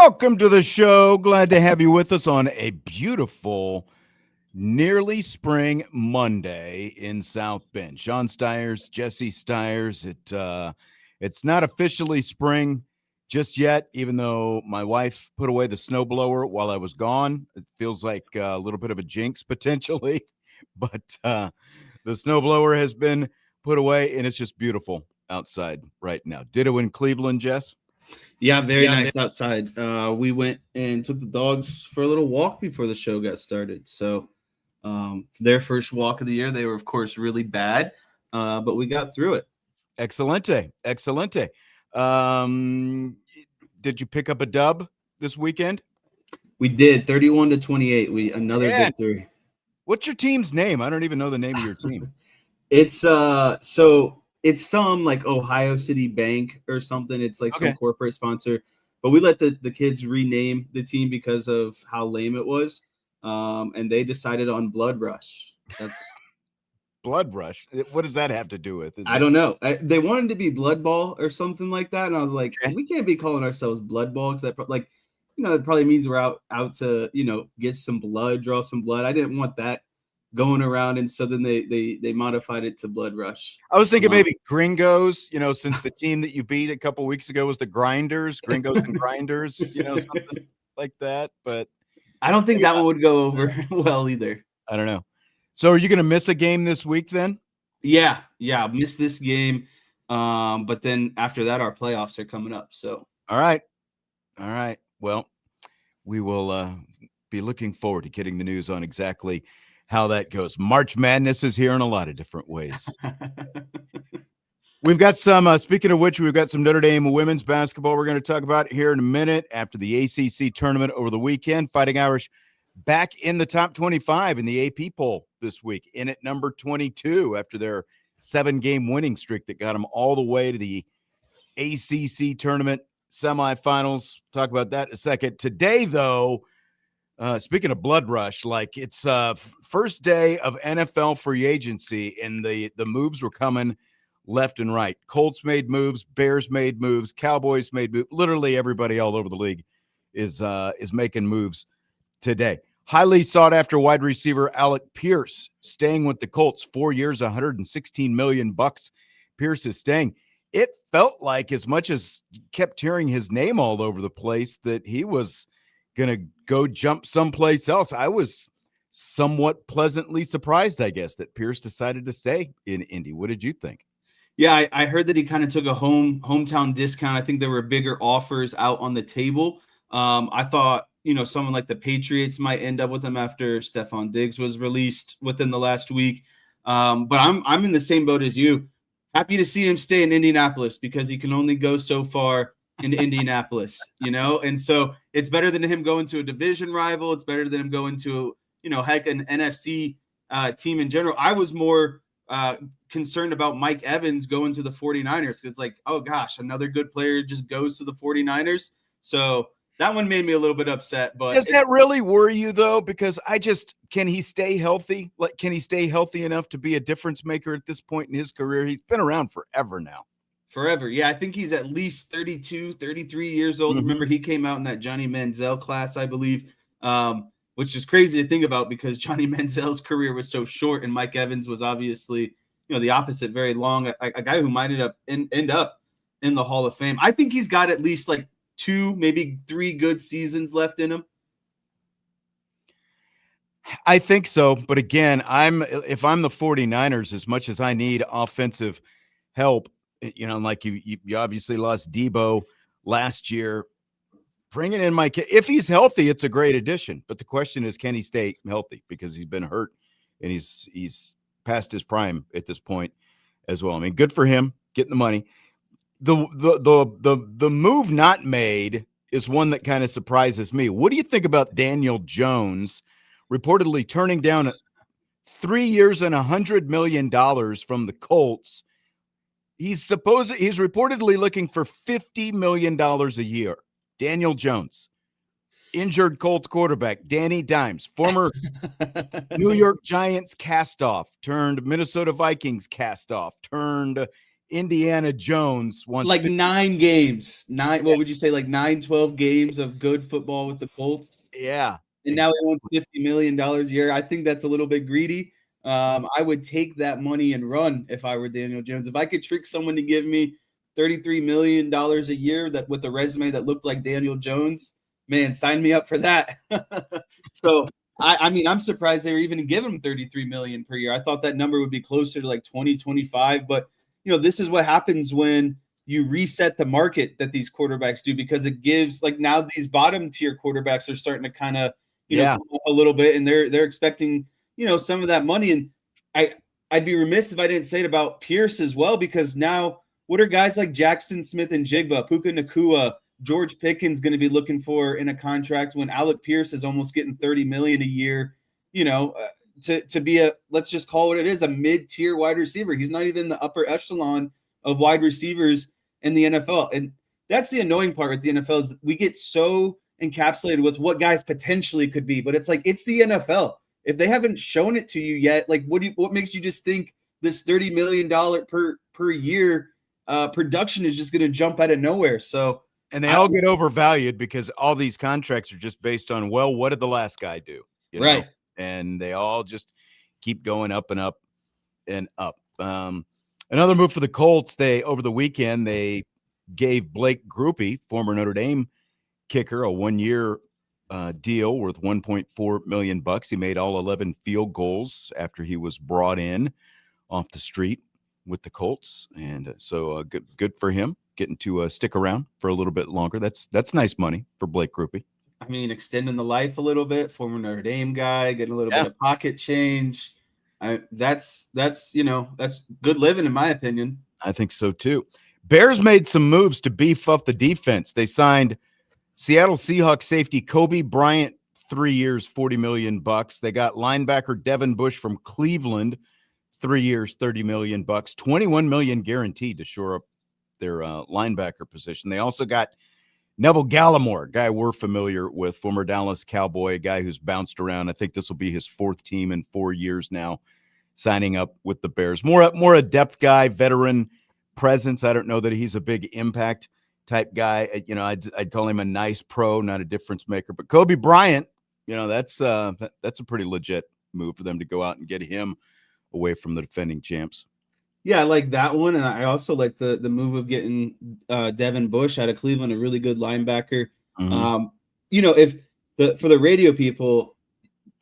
Welcome to the show. Glad to have you with us on a beautiful, nearly spring Monday in South Bend. Sean Stiers, Jesse Stiers. It's not officially spring just yet, even though my wife put away the snowblower while I was gone. It feels like a little bit of a jinx potentially, but the snowblower has been put away, and it's just beautiful outside right now. Ditto in Cleveland, Jess? Yeah, very nice outside. We went and took the dogs for a little walk before the show got started. So their first walk of the year, they were, of course, really bad, but we got through it. Excelente. Did you pick up a dub this weekend? We did 31-28. Another victory. What's your team's name? I don't even know the name of your team. It's some like Ohio City Bank or something. It's like some corporate sponsor, but we let the kids rename the team because of how lame it was. And they decided on Blood Rush. That's Blood Rush. What does that have to do with? I don't know. They wanted to be Blood Ball or something like that. And I was like, we can't be calling ourselves Blood Ball because that it probably means we're out to, get some blood, draw some blood. I didn't want that going around, and so then they modified it to Blood Rush. I was thinking maybe Gringos, since the team that you beat a couple weeks ago was the Grinders, Gringos and Grinders, something like that. But I don't think that one would go over well either. I don't know. So are you going to miss a game this week then? Yeah, miss this game. But then after that, our playoffs are coming up. So all right. Well, we will be looking forward to getting the news on exactly how that goes. March Madness is here in a lot of different ways. We've got some, speaking of which, we've got some Notre Dame women's basketball we're going to talk about here in a minute after the ACC tournament over the weekend. Fighting Irish back in the top 25 in the AP poll this week, in at number 22 after their 7-game winning streak that got them all the way to the ACC Tournament Semifinals. Talk about that in a second. Today, though, speaking of Blood Rush, like it's first day of NFL free agency, and the moves were coming left and right. Colts made moves, Bears made moves, Cowboys made moves. Literally everybody all over the league is making moves today. Highly sought after wide receiver Alec Pierce staying with the Colts, 4 years, $116 million. Pierce is staying. It felt like, as much as you kept hearing his name all over the place, that he was going to go jump someplace else. I was somewhat pleasantly surprised, I guess, that Pierce decided to stay in Indy. What did you think? Yeah, I heard that he kind of took a hometown discount. I think there were bigger offers out on the table. I thought, someone like the Patriots might end up with him after Stephon Diggs was released within the last week. But I'm in the same boat as you. Happy to see him stay in Indianapolis because he can only go so far in Indianapolis, and so it's better than him going to a division rival. It's better than him going to, heck, an NFC team in general. I was more concerned about Mike Evans going to the 49ers. It's like, oh gosh, another good player just goes to the 49ers. So that one made me a little bit upset. But does that really worry you though? Because can he stay healthy? Like, can he stay healthy enough to be a difference maker at this point in his career? He's been around forever now. Forever. Yeah, I think he's at least 32, 33 years old. Mm-hmm. Remember, he came out in that Johnny Manziel class, I believe, which is crazy to think about because Johnny Manziel's career was so short and Mike Evans was obviously, the opposite, very long, a guy who might end up in the Hall of Fame. I think he's got at least like 2, maybe 3 good seasons left in him. I think so. But again, if I'm the 49ers, as much as I need offensive help, like you obviously lost Debo last year. Bringing in Mike, if he's healthy, it's a great addition. But the question is, can he stay healthy? Because he's been hurt and he's past his prime at this point as well. I mean, good for him getting the money. The move not made is one that kind of surprises me. What do you think about Daniel Jones reportedly turning down 3 years and $100 million from the Colts? He's reportedly looking for $50 million a year. Daniel Jones, injured Colts quarterback. Danny Dimes, former New York Giants castoff, turned Minnesota Vikings castoff, turned Indiana Jones wants like 9 games. What would you say, like 12 games of good football with the Colts? Yeah. And now he wants $50 million a year. I think that's a little bit greedy. I would take that money and run if I were Daniel Jones. If I could trick someone to give me $33 million a year that with a resume that looked like Daniel Jones, man, sign me up for that. So I mean, I'm surprised they were even giving him $33 million per year. I thought that number would be closer to like 20, 25. But this is what happens when you reset the market that these quarterbacks do, because it gives, like, now these bottom tier quarterbacks are starting to kind of come up a little bit, and they're expecting some of that money. And I'd be remiss if I didn't say it about Pierce as well, because now what are guys like Jackson Smith and Jigba, Puka Nacua, George Pickens going to be looking for in a contract when Alec Pierce is almost getting $30 million a year, to be a, let's just call it what it is, a mid-tier wide receiver. He's not even in the upper echelon of wide receivers in the NFL. And that's the annoying part with the NFL, is we get so encapsulated with what guys potentially could be, but it's like, it's the NFL. If they haven't shown it to you yet, like, what makes you just think this $30 million per year production is just going to jump out of nowhere? So, and they all get overvalued because all these contracts are just based on, well, what did the last guy do? Right. And they all just keep going up and up and up. Another move for the Colts, over the weekend, they gave Blake Grupe, former Notre Dame kicker, a 1-year deal worth $1.4 million. He made all 11 field goals after he was brought in off the street with the Colts, and so good for him getting to stick around for a little bit longer. That's nice money for Blake Grupe. I mean, extending the life a little bit, former Notre Dame guy, getting a little bit of pocket change. That's good living, in my opinion. I think so too. Bears made some moves to beef up the defense. They signed Seattle Seahawks safety Kobe Bryant, 3 years, $40 million. They got linebacker Devin Bush from Cleveland, 3 years, $30 million, $21 million guaranteed to shore up their linebacker position. They also got Neville Gallimore, guy we're familiar with, former Dallas Cowboy, a guy who's bounced around. I think this will be his 4th team in 4 years now, signing up with the Bears. More a depth guy, veteran presence. I don't know that he's a big impact type guy. I'd call him a nice pro, not a difference maker. But Kobe Bryant, that's a pretty legit move for them to go out and get him away from the defending champs. Yeah, I like that one, and I also like the move of getting Devin Bush out of Cleveland, a really good linebacker. Mm-hmm. If for the radio people,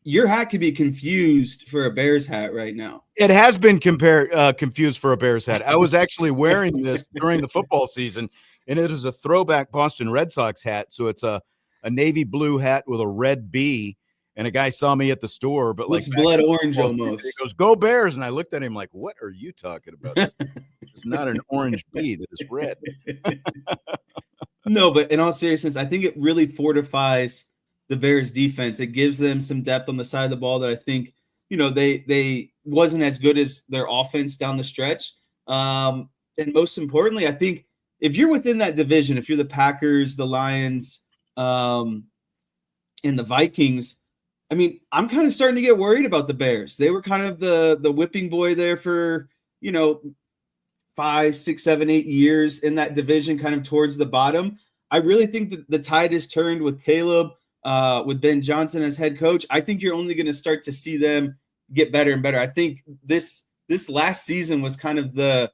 your hat could be confused for a Bears hat right now. It has been confused for a Bears hat. I was actually wearing this during the football season, and it is a throwback Boston Red Sox hat. So it's a navy blue hat with a red B. And a guy saw me at the store, but looks blood orange almost. He goes, "Go Bears!" And I looked at him like, "What are you talking about? It's not an orange bee that is red." No, but in all seriousness, I think it really fortifies the Bears defense. It gives them some depth on the side of the ball that I think, they wasn't as good as their offense down the stretch. And most importantly, I think if you're within that division, if you're the Packers, the Lions, and the Vikings, I mean, I'm kind of starting to get worried about the Bears. They were kind of the whipping boy there for, 5, 6, 7, 8 years in that division, kind of towards the bottom. I really think that the tide has turned with Caleb, with Ben Johnson as head coach. I think you're only going to start to see them get better and better. I think this last season was kind of the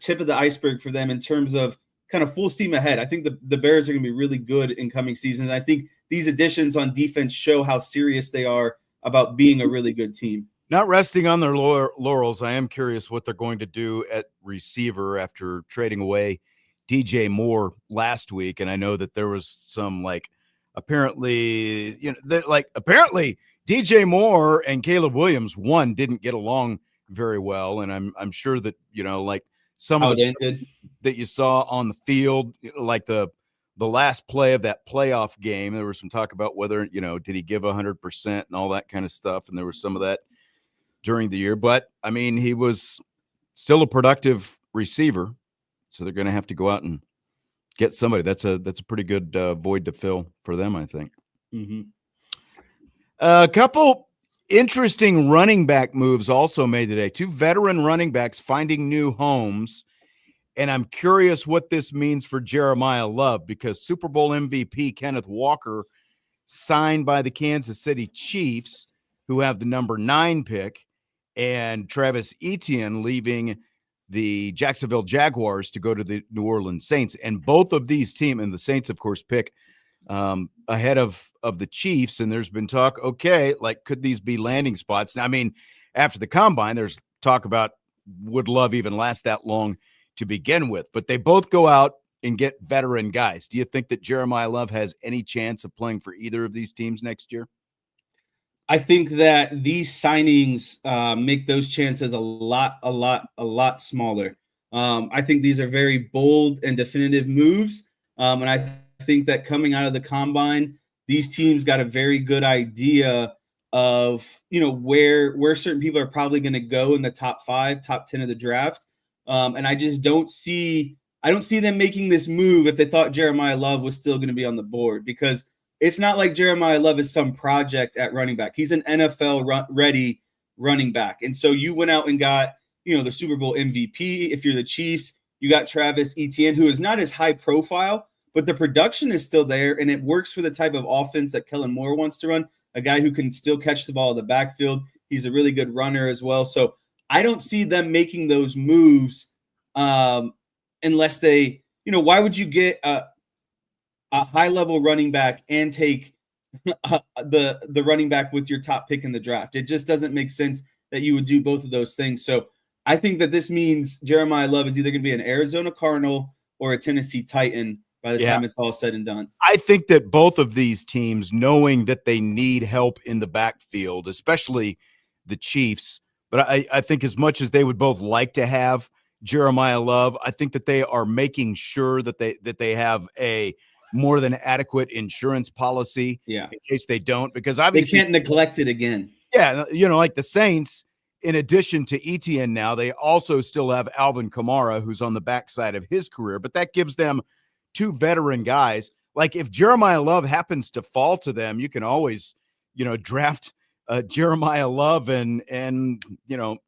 tip of the iceberg for them in terms of kind of full steam ahead. I think the Bears are going to be really good in coming seasons. I think these additions on defense show how serious they are about being a really good team. Not resting on their laurels, I am curious what they're going to do at receiver after trading away DJ Moore last week. And I know that there was some apparently DJ Moore and Caleb Williams, one, didn't get along very well. And I'm sure that, some of the stuff that you saw on the field, like the last play of that playoff game, there was some talk about whether, did he give 100% and all that kind of stuff. And there was some of that during the year, but I mean, he was still a productive receiver. So they're going to have to go out and get somebody. That's a pretty good void to fill for them, I think. Mm-hmm. A couple Interesting running back moves also made today. 2 veteran running backs finding new homes. And I'm curious what this means for Jeremiah Love, because Super Bowl MVP Kenneth Walker signed by the Kansas City Chiefs, who have the number 9 pick, and Travis Etienne leaving the Jacksonville Jaguars to go to the New Orleans Saints. And both of these teams, and the Saints, of course, pick ahead of the Chiefs. And there's been talk, okay, like, could these be landing spots? Now, I mean, after the combine, there's talk about would Love even last that long to begin with, but they both go out and get veteran guys. Do you think that Jeremiah Love has any chance of playing for either of these teams next year? I think that these signings make those chances a lot smaller. I think these are very bold and definitive moves. And I think that coming out of the combine, these teams got a very good idea of, where certain people are probably going to go in the top 5, top 10 of the draft. And I just don't see them making this move if they thought Jeremiah Love was still going to be on the board, because it's not like Jeremiah Love is some project at running back. He's an NFL ready running back. And so you went out and got, the Super Bowl MVP. If you're the Chiefs, you got Travis Etienne, who is not as high profile, but the production is still there, and it works for the type of offense that Kellen Moore wants to run, a guy who can still catch the ball in the backfield. He's a really good runner as well. So I don't see them making those moves unless they, why would you get a high-level running back and take the running back with your top pick in the draft? It just doesn't make sense that you would do both of those things. So I think that this means Jeremiah Love is either going to be an Arizona Cardinal or a Tennessee Titan by the time it's all said and done. I think that both of these teams, knowing that they need help in the backfield, especially the Chiefs, but I think as much as they would both like to have Jeremiah Love, I think that they are making sure that they have a more than adequate insurance policy in case they don't, because obviously they can't neglect it again. Yeah, like the Saints, in addition to Etienne now, they also still have Alvin Kamara, who's on the backside of his career, but that gives them 2 veteran guys. Like, if Jeremiah Love happens to fall to them, you can always, draft Jeremiah Love and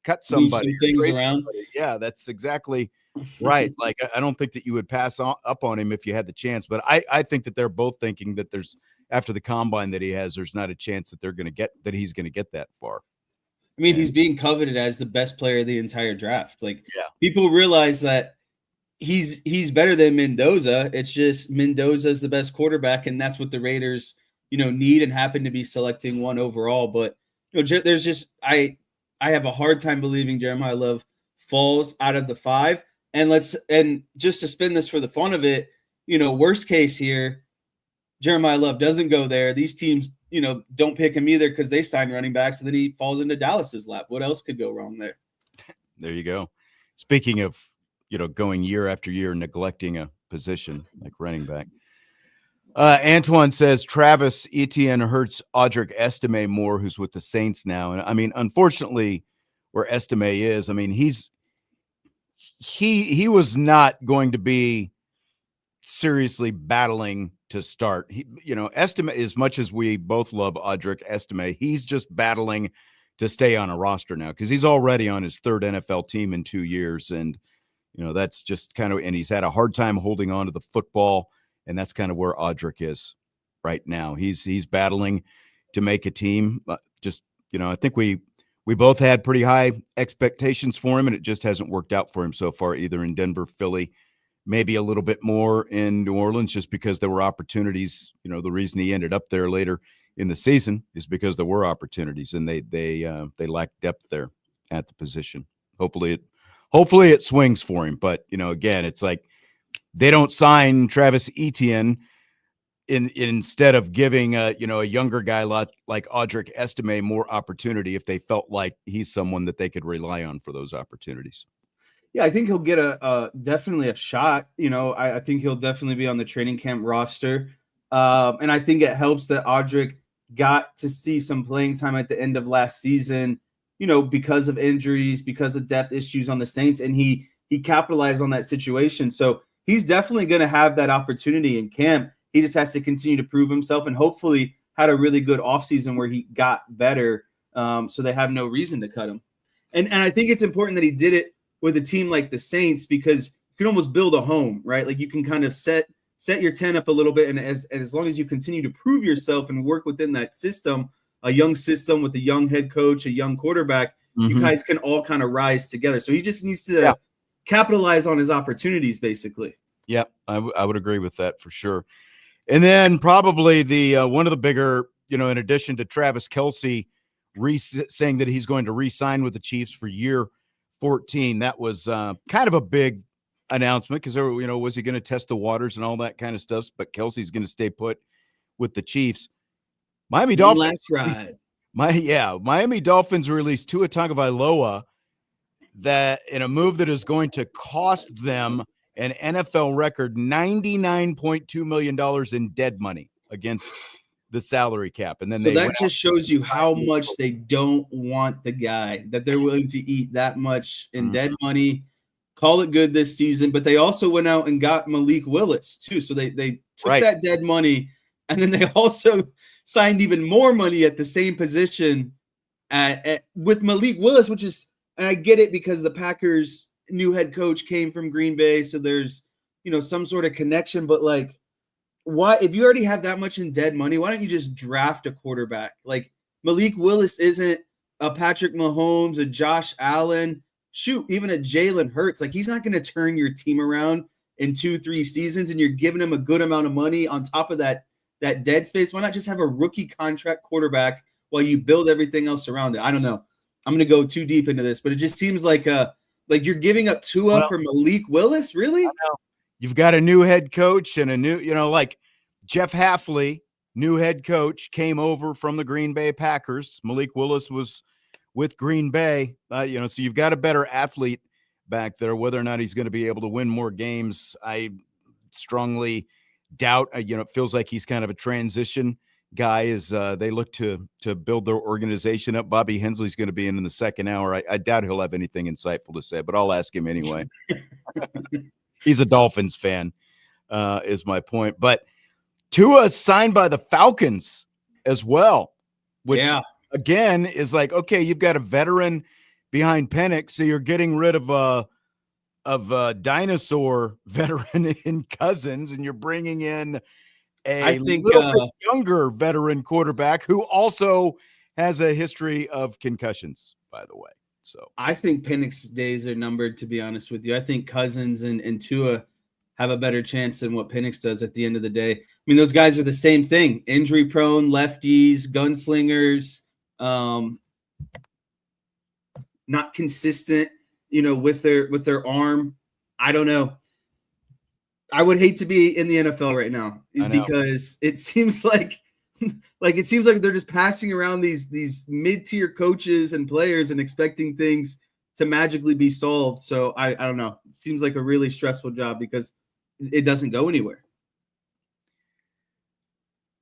cut somebody. Move some things around. Somebody. Yeah, that's exactly right. Like, I don't think that you would pass up on him if you had the chance, but I think that they're both thinking that there's, after the combine that he has, there's not a chance that he's going to get that far. I mean, he's being coveted as the best player of the entire draft. Like, people realize that he's better than Mendoza. It's just Mendoza's the best quarterback, and that's what the Raiders, need and happen to be selecting 1 overall. But there's just I have a hard time believing Jeremiah Love falls out of the 5. And just to spin this for the fun of it, worst case here, Jeremiah Love doesn't go there. These teams, don't pick him either because they sign running backs, and then he falls into Dallas's lap. What else could go wrong there? There you go. Speaking of, going year after year, neglecting a position like running back. Antoine says Travis Etienne hurts Audric Estime more, who's with the Saints now. And I mean, unfortunately, where Estime is, I mean, he was not going to be seriously battling to start. Estime, as much as we both love Audric Estime, he's just battling to stay on a roster now because he's already on his 3rd NFL team in 2 years. And, that's just kind of, and he's had a hard time holding on to the football. And that's kind of where Audric is right now. He's battling to make a team. I think we both had pretty high expectations for him, and it just hasn't worked out for him so far, either in Denver, Philly, maybe a little bit more in New Orleans, just because there were opportunities. The reason he ended up there later in the season is because there were opportunities, and they lacked depth there at the position. Hopefully it swings for him. But, again, it's like they don't sign Travis Etienne instead of giving a younger guy like Audric Estime more opportunity if they felt like he's someone that they could rely on for those opportunities. Yeah, I think he'll get definitely a shot. I think he'll definitely be on the training camp roster. And I think it helps that Audric got to see some playing time at the end of last season, because of injuries, because of depth issues on the Saints, and he capitalized on that situation. So he's definitely going to have that opportunity in camp. He just has to continue to prove himself, and hopefully had a really good offseason where he got better. So they have no reason to cut him. And I think it's important that he did it with a team like the Saints, because you can almost build a home, right? Like you can kind of set your tent up a little bit, and as long as you continue to prove yourself and work within that system, a young system with a young head coach, a young quarterback, you guys can all kind of rise together. So he just needs to capitalize on his opportunities, basically. Yep, I would agree with that for sure. And then probably the one of the bigger, in addition to Travis Kelce saying that he's going to re-sign with the Chiefs for year 14, that was kind of a big announcement, because was he going to test the waters and all that kind of stuff? But Kelsey's going to stay put with the Chiefs. Miami Dolphins. Miami Dolphins released Tua Tagovailoa, that in a move that is going to cost them an NFL record $99.2 million in dead money against the salary cap. And then so that just shows you how much they don't want the guy, that they're willing to eat that much in dead money, call it good this season. But they also went out and got Malik Willis too. So they took that dead money, and then they also signed even more money at the same position with Malik Willis, which is, and I get it because the Packers' new head coach came from Green Bay, so there's some sort of connection. But like, why, if you already have that much in dead money, why don't you just draft a quarterback? Like, Malik Willis isn't a Patrick Mahomes, a Josh Allen, even a Jalen Hurts. Like, he's not going to turn your team around in 2-3 seasons, and you're giving him a good amount of money on top of that dead space. Why not just have a rookie contract quarterback while you build everything else around it? I don't know. I'm going to go too deep into this, but it just seems like you're giving up Tua for Malik Willis, really? You've got a new head coach and a new, like Jeff Hafley, new head coach, came over from the Green Bay Packers. Malik Willis was with Green Bay, so you've got a better athlete back there. Whether or not he's going to be able to win more games, I strongly doubt. It feels like he's kind of a transition guy as they look to build their organization up. Bobby Hensley's going to be in the second hour. I doubt he'll have anything insightful to say, but I'll ask him anyway. He's a Dolphins fan, is my point. But Tua signed by the Falcons as well, which again is like, okay, you've got a veteran behind Penix, so you're getting rid of a dinosaur veteran in Cousins, and you're bringing in a little bit younger veteran quarterback who also has a history of concussions, by the way. So I think Penix's days are numbered, to be honest with you. I think Cousins and Tua have a better chance than what Penix does at the end of the day. I mean, those guys are the same thing. Injury prone, lefties, gunslingers, not consistent, with their arm. I don't know. I would hate to be in the NFL right now, because it seems like they're just passing around these mid-tier coaches and players and expecting things to magically be solved. So I don't know. It seems like a really stressful job because it doesn't go anywhere.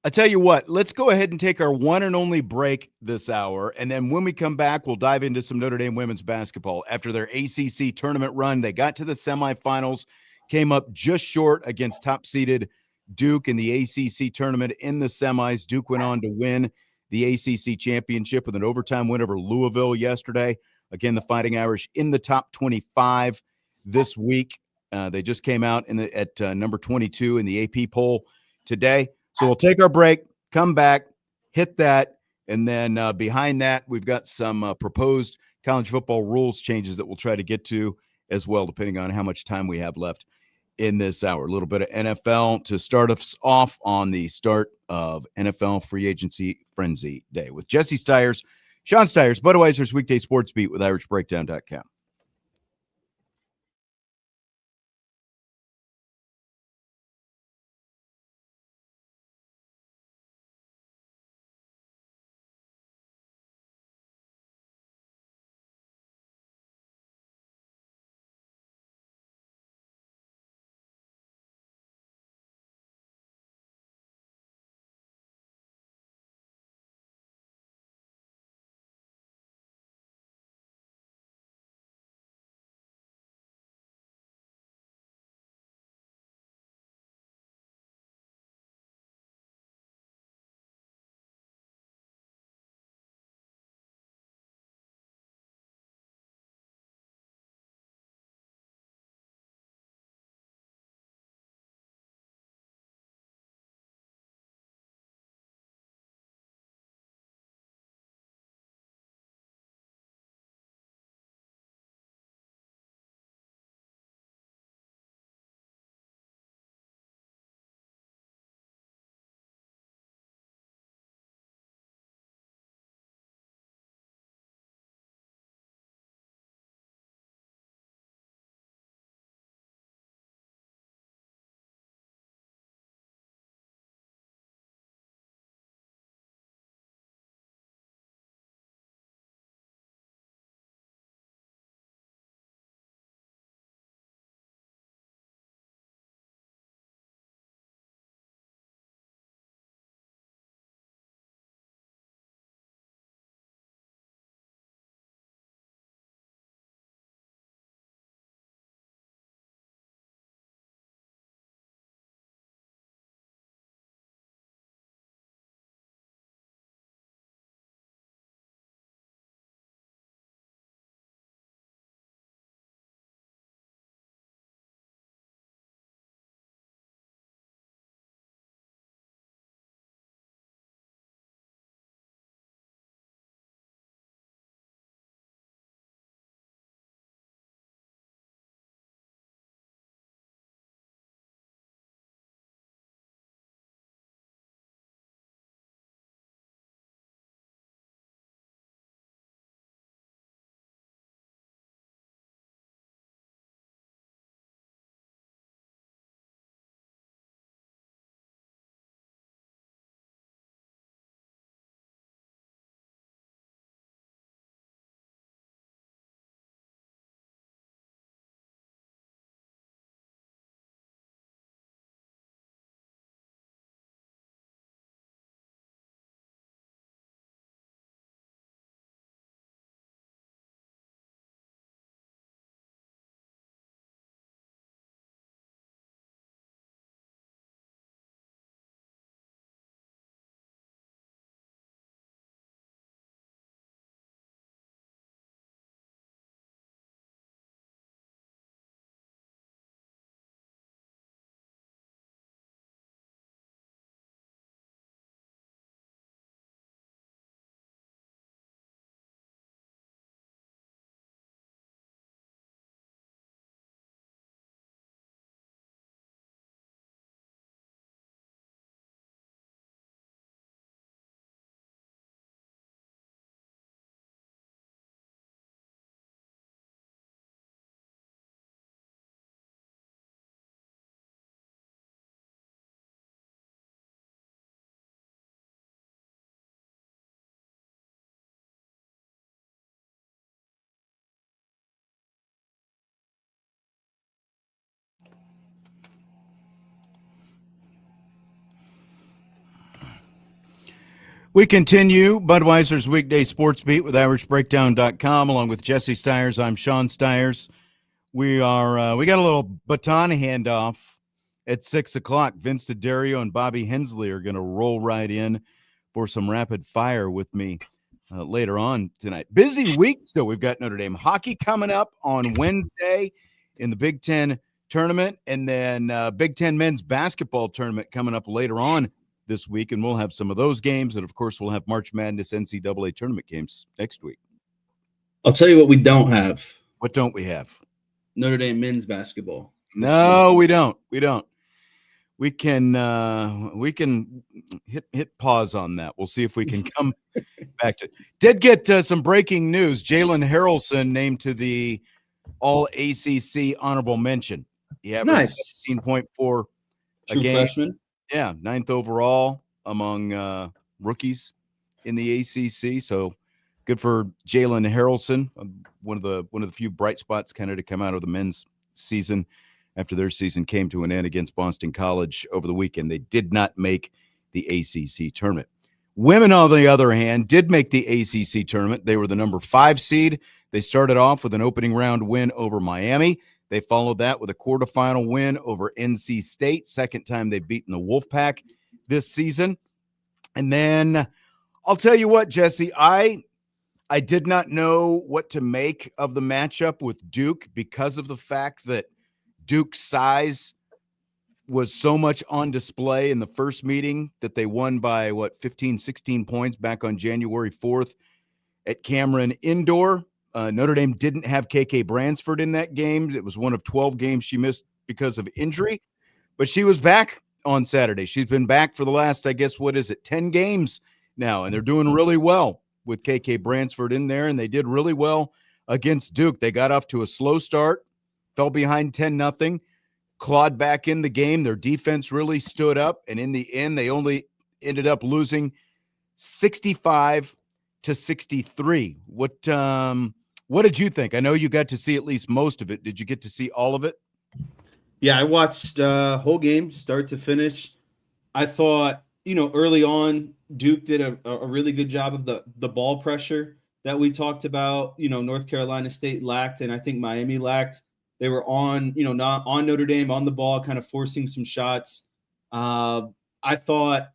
I tell you what, let's go ahead and take our one and only break this hour. And then when we come back, we'll dive into some Notre Dame women's basketball. After their ACC tournament run, they got to the semifinals, came up just short against top-seeded Duke in the ACC tournament in the semis. Duke went on to win the ACC championship with an overtime win over Louisville yesterday. Again, the Fighting Irish in the top 25 this week. They just came out at number 22 in the AP poll today. So we'll take our break, come back, hit that, and then behind that, we've got some proposed college football rules changes that we'll try to get to as well, depending on how much time we have left in this hour. A little bit of NFL to start us off on the start of NFL Free Agency Frenzy Day with Jesse Stiers, Sean Stiers, Budweiser's Weekday Sports Beat with IrishBreakdown.com. We continue Budweiser's weekday sports beat with IrishBreakdown.com along with Jesse Stiers. I'm Sean Stiers. We got a little baton handoff at 6 o'clock. Vince D'Addario and Bobby Hensley are going to roll right in for some rapid fire with me later on tonight. Busy week still. We've got Notre Dame hockey coming up on Wednesday in the Big Ten tournament, and then Big Ten men's basketball tournament coming up later on this week, and we'll have some of those games, and of course we'll have March Madness NCAA tournament games next week. I'll tell you what we don't have. What don't we have? Notre Dame men's basketball. No, we don't. We can hit pause on that. We'll see if we can come back to it. Did get some breaking news. Jalen Harrelson named to the All ACC honorable mention. He averaged 17.4 a True game. freshman. Yeah, 9th overall among rookies in the ACC. So good for Jalen Harrelson, one of the few bright spots kind of to come out of the men's season after their season came to an end against Boston College over the weekend. They did not make the ACC tournament. Women, on the other hand, did make the ACC tournament. They were the number 5 seed. They started off with an opening round win over Miami. They followed that with a quarterfinal win over NC State, second time they've beaten the Wolfpack this season. And then I'll tell you what, Jesse, I did not know what to make of the matchup with Duke because of the fact that Duke's size was so much on display in the first meeting that they won by, 15, 16 points back on January 4th at Cameron Indoor. Notre Dame didn't have KK Bransford in that game. It was one of 12 games she missed because of injury, but she was back on Saturday. She's been back for the last, 10 games now, and they're doing really well with KK Bransford in there, and they did really well against Duke. They got off to a slow start, fell behind 10-0, clawed back in the game. Their defense really stood up, and in the end, they only ended up losing 65-63. What did you think? I know you got to see at least most of it. Did you get to see all of it? Yeah, I watched whole game, start to finish. I thought, early on, Duke did a really good job of the ball pressure that we talked about. North Carolina State lacked, and I think Miami lacked. They were on, not on Notre Dame, on the ball, kind of forcing some shots. I thought,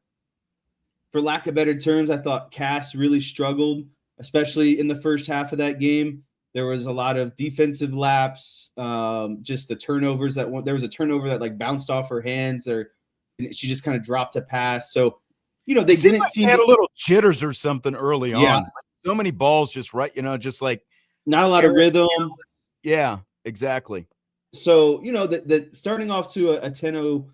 for lack of better terms, I thought Cass really struggled, especially in the first half of that game. There was a lot of defensive laps, just the turnovers there was a turnover that bounced off her hands, and she just kind of dropped a pass. So, they didn't seem had a little jitters or something early Yeah. on. So many balls just right, just like not a lot of rhythm. Yeah, exactly. So, the starting off to a 10-0,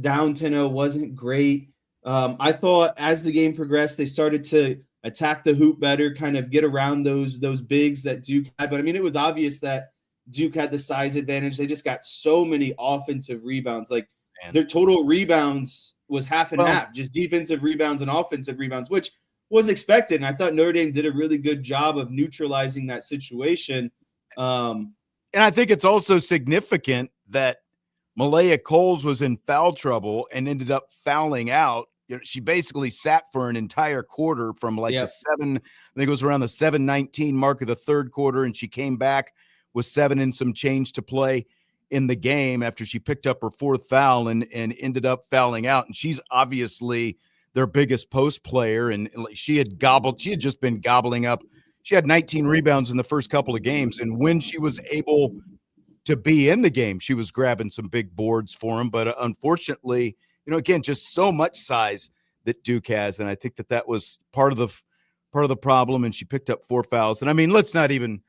down 10-0 wasn't great. I thought as the game progressed, they started to attack the hoop better, kind of get around those bigs that Duke had. But, it was obvious that Duke had the size advantage. They just got so many offensive rebounds. Their total rebounds was half and half, just defensive rebounds and offensive rebounds, which was expected. And I thought Notre Dame did a really good job of neutralizing that situation. And I think it's also significant that Malaya Coles was in foul trouble and ended up fouling out. She basically sat for an entire quarter from the 7, I think it was around the 7:19 mark of the third quarter, and she came back with 7 and some change to play in the game after she picked up her 4th foul and ended up fouling out. And she's obviously their biggest post player, and she had just been gobbling up. She had 19 rebounds in the first couple of games, and when she was able to be in the game, she was grabbing some big boards for him. But unfortunately, again, just so much size that Duke has, and I think that was part of the problem. And she picked up 4 fouls. And let's not even.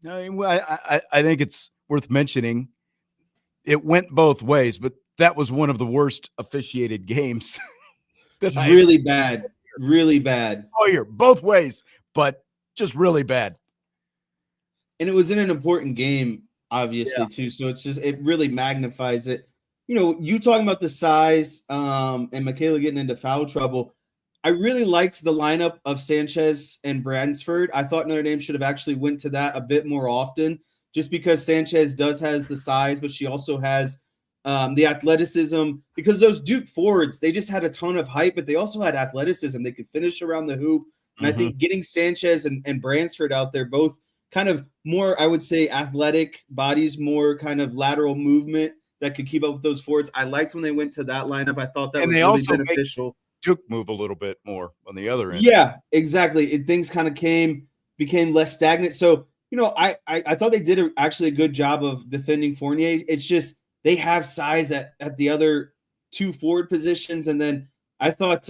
I think it's worth mentioning. It went both ways, but that was one of the worst officiated games. Really bad. Oh, here, both ways, but just really bad. And it was in an important game, obviously, too. So it really magnifies it. You talking about the size and Michaela getting into foul trouble. I really liked the lineup of Sanchez and Bransford. I thought Notre Dame should have actually went to that a bit more often, just because Sanchez has the size, but she also has the athleticism, because those Duke forwards, they just had a ton of height, but they also had athleticism. They could finish around the hoop. And I think getting Sanchez and Bransford out there, both kind of more, I would say, athletic bodies, more kind of lateral movement that could keep up with those forwards. I liked when they went to that lineup. I thought that was really beneficial. Duke move a little bit more on the other end. Yeah, exactly. Things kind of became less stagnant. So, I thought they did actually a good job of defending Fournier. It's just they have size at the other two forward positions. And then I thought,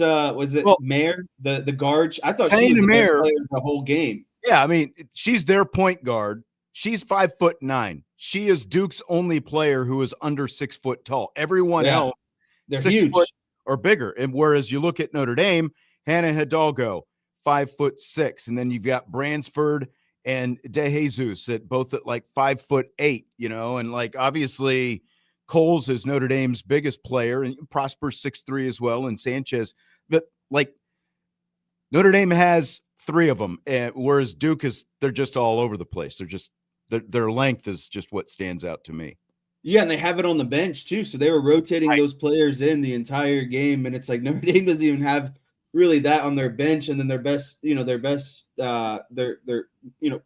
Mayer, the guard? I thought she was the best player the whole game. Yeah, I mean, she's their point guard. She's 5'9". She is Duke's only player who is under 6 foot tall. Everyone else, they're 6 huge. foot or bigger. And whereas you look at Notre Dame, Hannah Hidalgo, 5'6", and then you've got Bransford and De Jesus both at like 5'8", and like obviously Coles is Notre Dame's biggest player, and Prosper 6'3" as well, and Sanchez. But like Notre Dame has 3 of them, whereas Duke they're just all over the place. They're just their length is just what stands out to me. Yeah, and they have it on the bench too. So they were rotating those players in the entire game, and it's like Notre Dame doesn't even have really that on their bench. And then their best,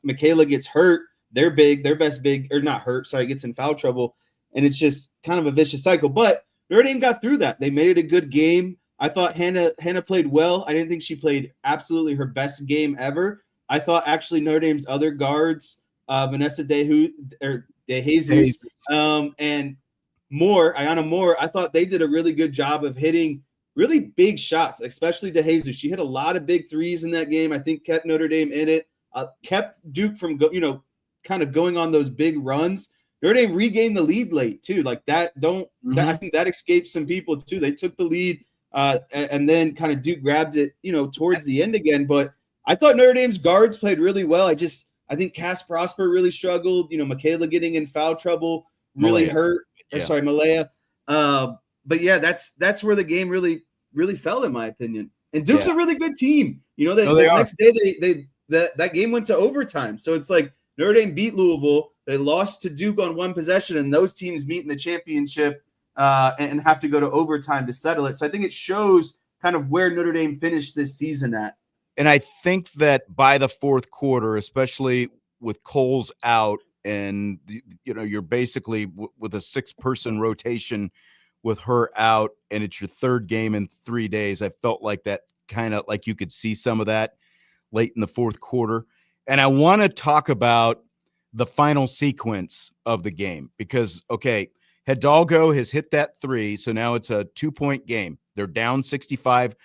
Michaela gets hurt. Their best big, or not hurt, sorry, gets in foul trouble, and it's just kind of a vicious cycle. But Notre Dame got through that. They made it a good game. I thought Hannah played well. I didn't think she played absolutely her best game ever. I thought actually Notre Dame's other guards, Vanessa De Jesus, and Ayanna Moore, I thought they did a really good job of hitting really big shots, especially De Jesus. She hit a lot of big threes in that game. I think kept Notre Dame in it, kept Duke from kind of going on those big runs. Notre Dame regained the lead late too. Like that, I think that escaped some people too. They took the lead, and then kind of Duke grabbed it, towards the end again. But I thought Notre Dame's guards played really well. I think Cass Prosper really struggled. Michaela getting in foul trouble really hurt. Yeah. Sorry, Malaya. But yeah, that's where the game really, really fell, in my opinion. And Duke's a really good team. The next day that game went to overtime. So it's like Notre Dame beat Louisville. They lost to Duke on one possession, and those teams meet in the championship and have to go to overtime to settle it. So I think it shows kind of where Notre Dame finished this season at. And I think that by the fourth quarter, especially with Coles out, and you're basically with a 6-person rotation with her out, and it's your third game in 3 days, I felt like that kind of like you could see some of that late in the fourth quarter. And I want to talk about the final sequence of the game because, okay, Hidalgo has hit that 3, so now it's a 2-point game. They're down 65-63.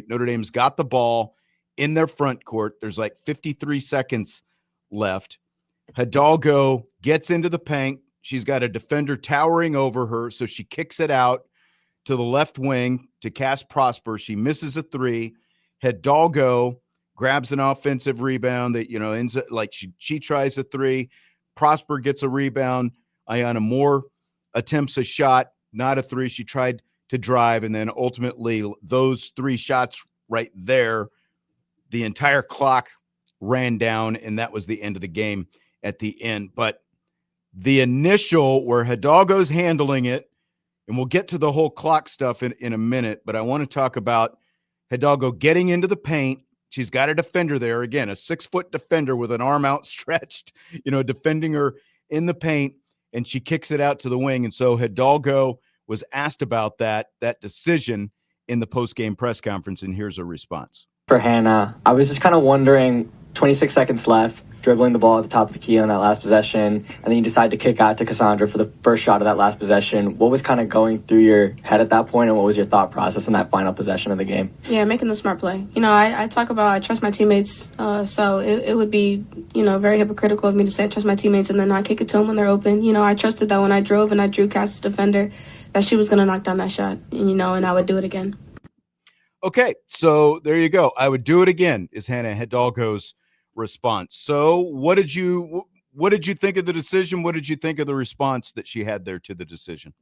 Notre Dame's got the ball in their front court. There's like 53 seconds left. Hidalgo gets into the paint. She's got a defender towering over her, so she kicks it out to the left wing to Cass Prosper. She misses a 3. Hidalgo grabs an offensive rebound that, ends up like she tries a 3. Prosper gets a rebound. Ayanna Moore attempts a shot, not a 3. She tried to drive, and then ultimately those 3 shots right there, the entire clock ran down, and that was the end of the game at the end. But the initial where Hidalgo's handling it, and we'll get to the whole clock stuff in a minute, but I want to talk about Hidalgo getting into the paint. She's got a defender there, again, a 6-foot defender with an arm outstretched, defending her in the paint, and she kicks it out to the wing. And so Hidalgo was asked about that decision in the post-game press conference, and here's her response. For Hannah, I was just kind of wondering, 26 seconds left, dribbling the ball at the top of the key on that last possession, and then you decide to kick out to Cassandra for the first shot of that last possession. What was kind of going through your head at that point, and what was your thought process in that final possession of the game? Yeah, making the smart play. I talk about I trust my teammates, so it would be, very hypocritical of me to say I trust my teammates and then not kick it to them when they're open. I trusted that when I drove and I drew Cass's defender, that she was going to knock down that shot, and I would do it again. Okay, so there you go. I would do it again, is Hannah Hidalgo's response. So what did you think of the decision? What did you think of the response that she had there to the decision?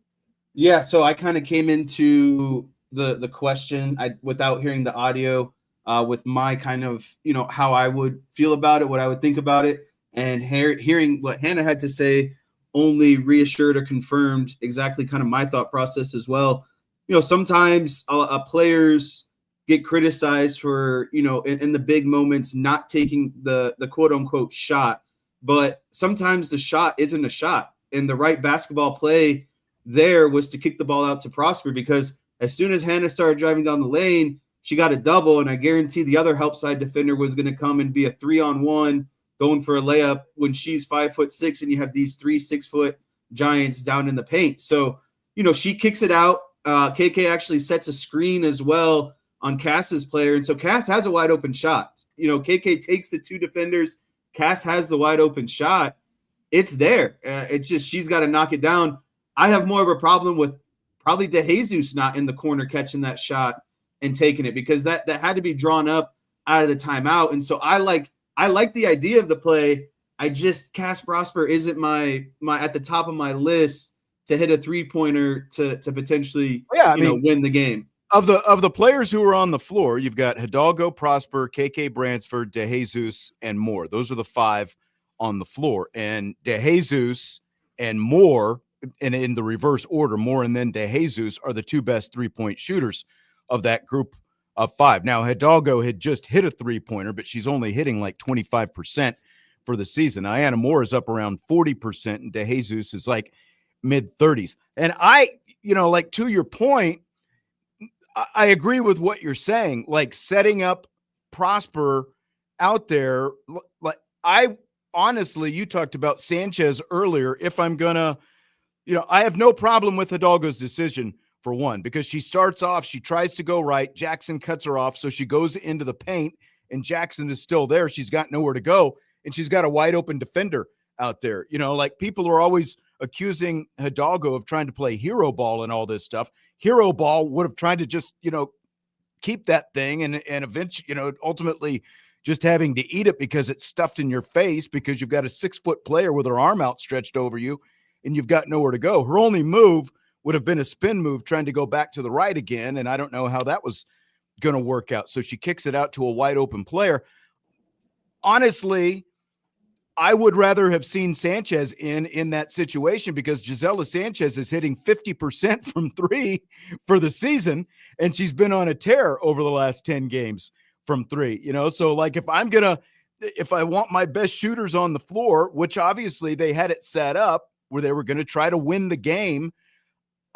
Yeah, so I kind of came into the question without hearing the audio with my kind of, how I would feel about it, what I would think about it, and hearing what Hannah had to say only reassured or confirmed exactly kind of my thought process as well. Sometimes players get criticized for, in the big moments, not taking the quote unquote shot, but sometimes the shot isn't a shot. And the right basketball play there was to kick the ball out to Prosper, because as soon as Hannah started driving down the lane, she got a double, and I guarantee the other help side defender was going to come and be a 3-on-1 going for a layup when she's 5'6", and you have these 3 6-foot giants down in the paint. So, she kicks it out. KK actually sets a screen as well on Cass's player, and so Cass has a wide open shot. KK takes the 2 defenders. Cass has the wide open shot. It's there. It's just she's got to knock it down. I have more of a problem with probably DeJesus not in the corner catching that shot and taking it, because that had to be drawn up out of the timeout. And so I like the idea of the play. I just, Cass Prosper isn't my at the top of my list to hit a 3-pointer to potentially win the game. Of the players who are on the floor, you've got Hidalgo, Prosper, KK Bransford, DeJesus, and Moore. Those are the 5 on the floor. And DeJesus and Moore, and in the reverse order, Moore and then DeJesus, are the 2 best 3-point shooters of that group of 5. Now, Hidalgo had just hit a 3-pointer, but she's only hitting like 25% for the season. Ayanna Moore is up around 40%, and DeJesus is like mid-30s. And to your point, I agree with what you're saying, like setting up Prosper out there. Like, honestly, you talked about Sanchez earlier. If I'm going to, I have no problem with Hidalgo's decision, for one, because she starts off, she tries to go right. Jackson cuts her off. So she goes into the paint, and Jackson is still there. She's got nowhere to go, and she's got a wide open defender out there. Like, people are always accusing Hidalgo of trying to play hero ball and all this stuff. Hero ball would have tried to just, keep that thing and eventually, ultimately just having to eat it because it's stuffed in your face, because you've got a 6-foot player with her arm outstretched over you and you've got nowhere to go. Her only move would have been a spin move trying to go back to the right again, and I don't know how that was going to work out. So she kicks it out to a wide open player. Honestly, I would rather have seen Sanchez in that situation, because Gisela Sanchez is hitting 50% from 3 for the season, and she's been on a tear over the last 10 games from 3. So like, if I want my best shooters on the floor, which obviously they had it set up where they were going to try to win the game,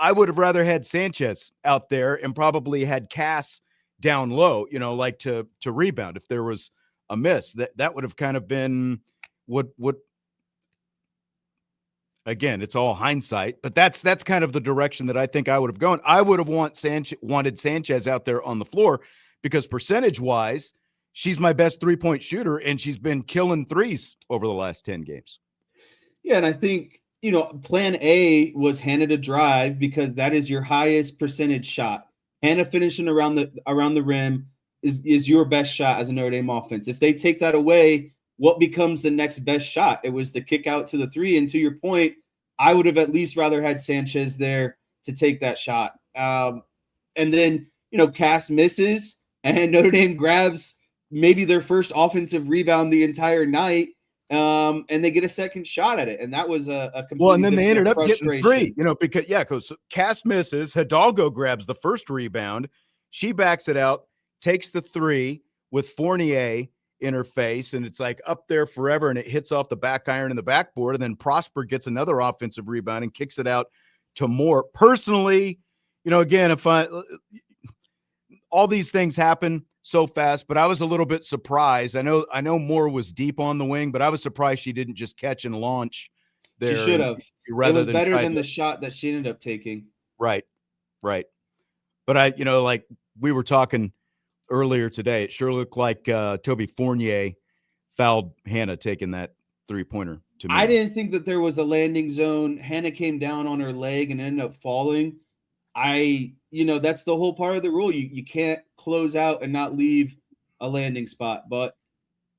I would have rather had Sanchez out there and probably had Cass down low, like to rebound if there was a miss. That would have kind of been what again, it's all hindsight, but that's kind of the direction that I think I would have gone. I would have wanted Sanchez out there on the floor, because percentage-wise, she's my best 3-point shooter, and she's been killing threes over the last 10 games. Yeah, and I think, plan A was Hannah to drive, because that is your highest percentage shot. Hannah finishing around the rim is your best shot as a Notre Dame offense. If they take that away, what becomes the next best shot? It was the kick out to the 3. And to your point, I would have at least rather had Sanchez there to take that shot. And then, Cass misses, and Notre Dame grabs maybe their first offensive rebound the entire night. And they get a second shot at it. And that was a complete, and then they ended up getting 3, because Cass misses, Hidalgo grabs the first rebound. She backs it out, takes the 3 with Fournier in her face, and it's like up there forever, and it hits off the back iron and the backboard, and then Prosper gets another offensive rebound and kicks it out to Moore. Personally, again, all these things happen so fast, but I was a little bit surprised. I know Moore was deep on the wing, but I was surprised she didn't just catch and launch there. She should have. It was better than the shot that she ended up taking. Right. But like we were talking earlier today, it sure looked like Toby Fournier fouled Hannah taking that 3-pointer to me. I didn't think that there was a landing zone. Hannah came down on her leg and ended up falling. That's the whole part of the rule. You can't close out and not leave a landing spot. But,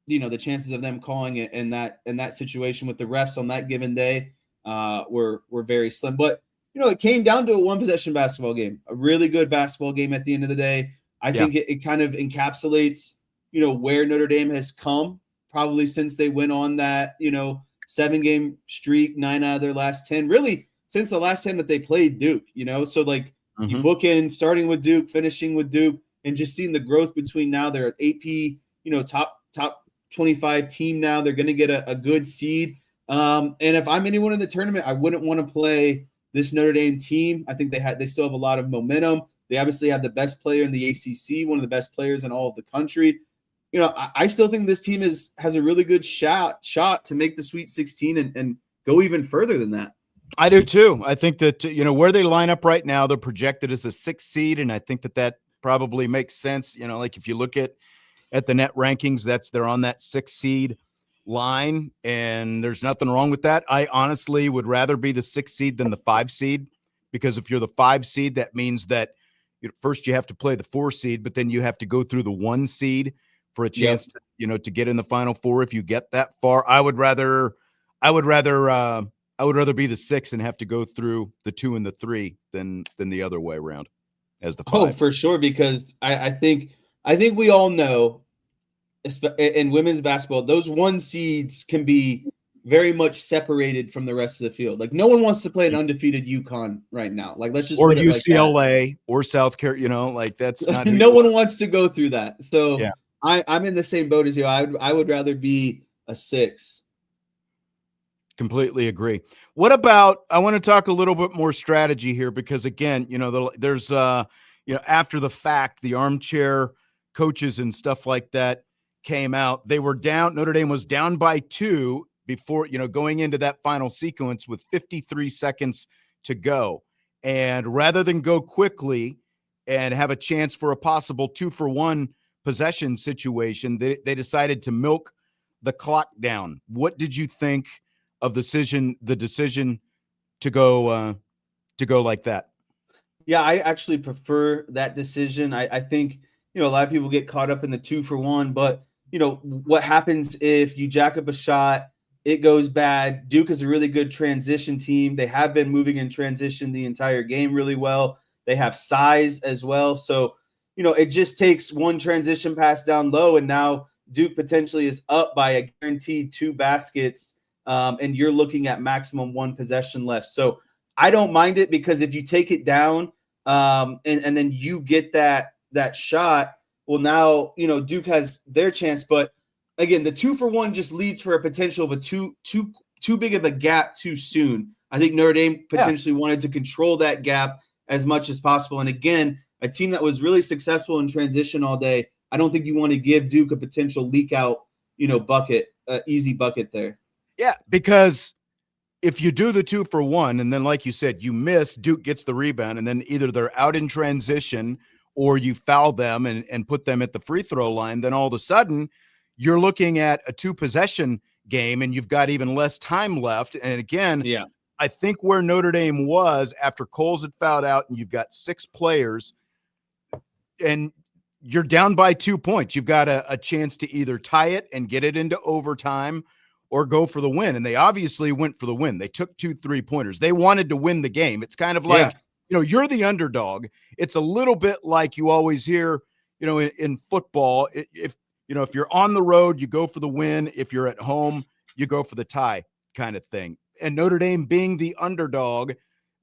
the chances of them calling it in that situation with the refs on that given day were very slim. But, it came down to a 1-possession basketball game, a really good basketball game at the end of the day. I think it kind of encapsulates, where Notre Dame has come probably since they went on that, 7-game streak, 9 out of their last 10, really since the last time that they played Duke, so like you book in starting with Duke, finishing with Duke, and just seeing the growth between now. They're at AP, top 25 team now. They're going to get a good seed. And if I'm anyone in the tournament, I wouldn't want to play this Notre Dame team. I think they still have a lot of momentum. They obviously have the best player in the ACC, one of the best players in all of the country. I still think this team has a really good shot to make the Sweet 16 and go even further than that. I do too. I think that, where they line up right now, they're projected as a 6th seed. And I think that probably makes sense. Like if you look at the net rankings, they're on that 6th seed line, and there's nothing wrong with that. I honestly would rather be the 6th seed than the 5 seed, because if you're the 5 seed, that means that first you have to play the 4 seed, but then you have to go through the 1 seed for a chance to, to get in the Final Four. If you get that far, I would rather be the 6 and have to go through the 2 and the 3 than the other way around as the 5. Oh, for sure, because I think we all know, in women's basketball, those 1 seeds can be very much separated from the rest of the field. Like no one wants to play an undefeated UConn right now. Like let's just or put it UCLA like or South Carolina. Like that's not no one wants to go through that. So yeah. I'm in the same boat as you. I would rather be a 6. Completely agree. What about, I want to talk a little bit more strategy here, because again, there's after the fact, the armchair coaches and stuff like that came out. They were down. Notre Dame was down by 2 before, going into that final sequence with 53 seconds to go. And rather than go quickly and have a chance for a possible 2-for-1 possession situation, they decided to milk the clock down. What did you think of the decision to go like that? Yeah, I actually prefer that decision. I think, a lot of people get caught up in the 2-for-1, but what happens if you jack up a shot, it goes bad. Duke is a really good transition team. They have been moving in transition the entire game really well. They have size as well. So, it just takes one transition pass down low, and now Duke potentially is up by a guaranteed 2 baskets, and you're looking at maximum 1 possession left. So I don't mind it, because if you take it down and then you get that shot, well, now, Duke has their chance. But again, the 2-for-1 just leads for a potential of a too big of a gap too soon. I think Notre Dame potentially wanted to control that gap as much as possible. And again, a team that was really successful in transition all day, I don't think you want to give Duke a potential leak out, bucket, easy bucket there. Yeah, because if you do the 2-for-1 and then, like you said, you miss, Duke gets the rebound, and then either they're out in transition or you foul them and put them at the free throw line, then all of a sudden you're looking at a 2-possession game and you've got even less time left. And again, I think where Notre Dame was after Coles had fouled out and you've got 6 players and you're down by 2 points, you've got a chance to either tie it and get it into overtime or go for the win. And they obviously went for the win. They took 2 3-pointers. They wanted to win the game. It's kind of like, you're the underdog. It's a little bit like you always hear, in football, if you're on the road, you go for the win. If you're at home, you go for the tie kind of thing. And Notre Dame being the underdog,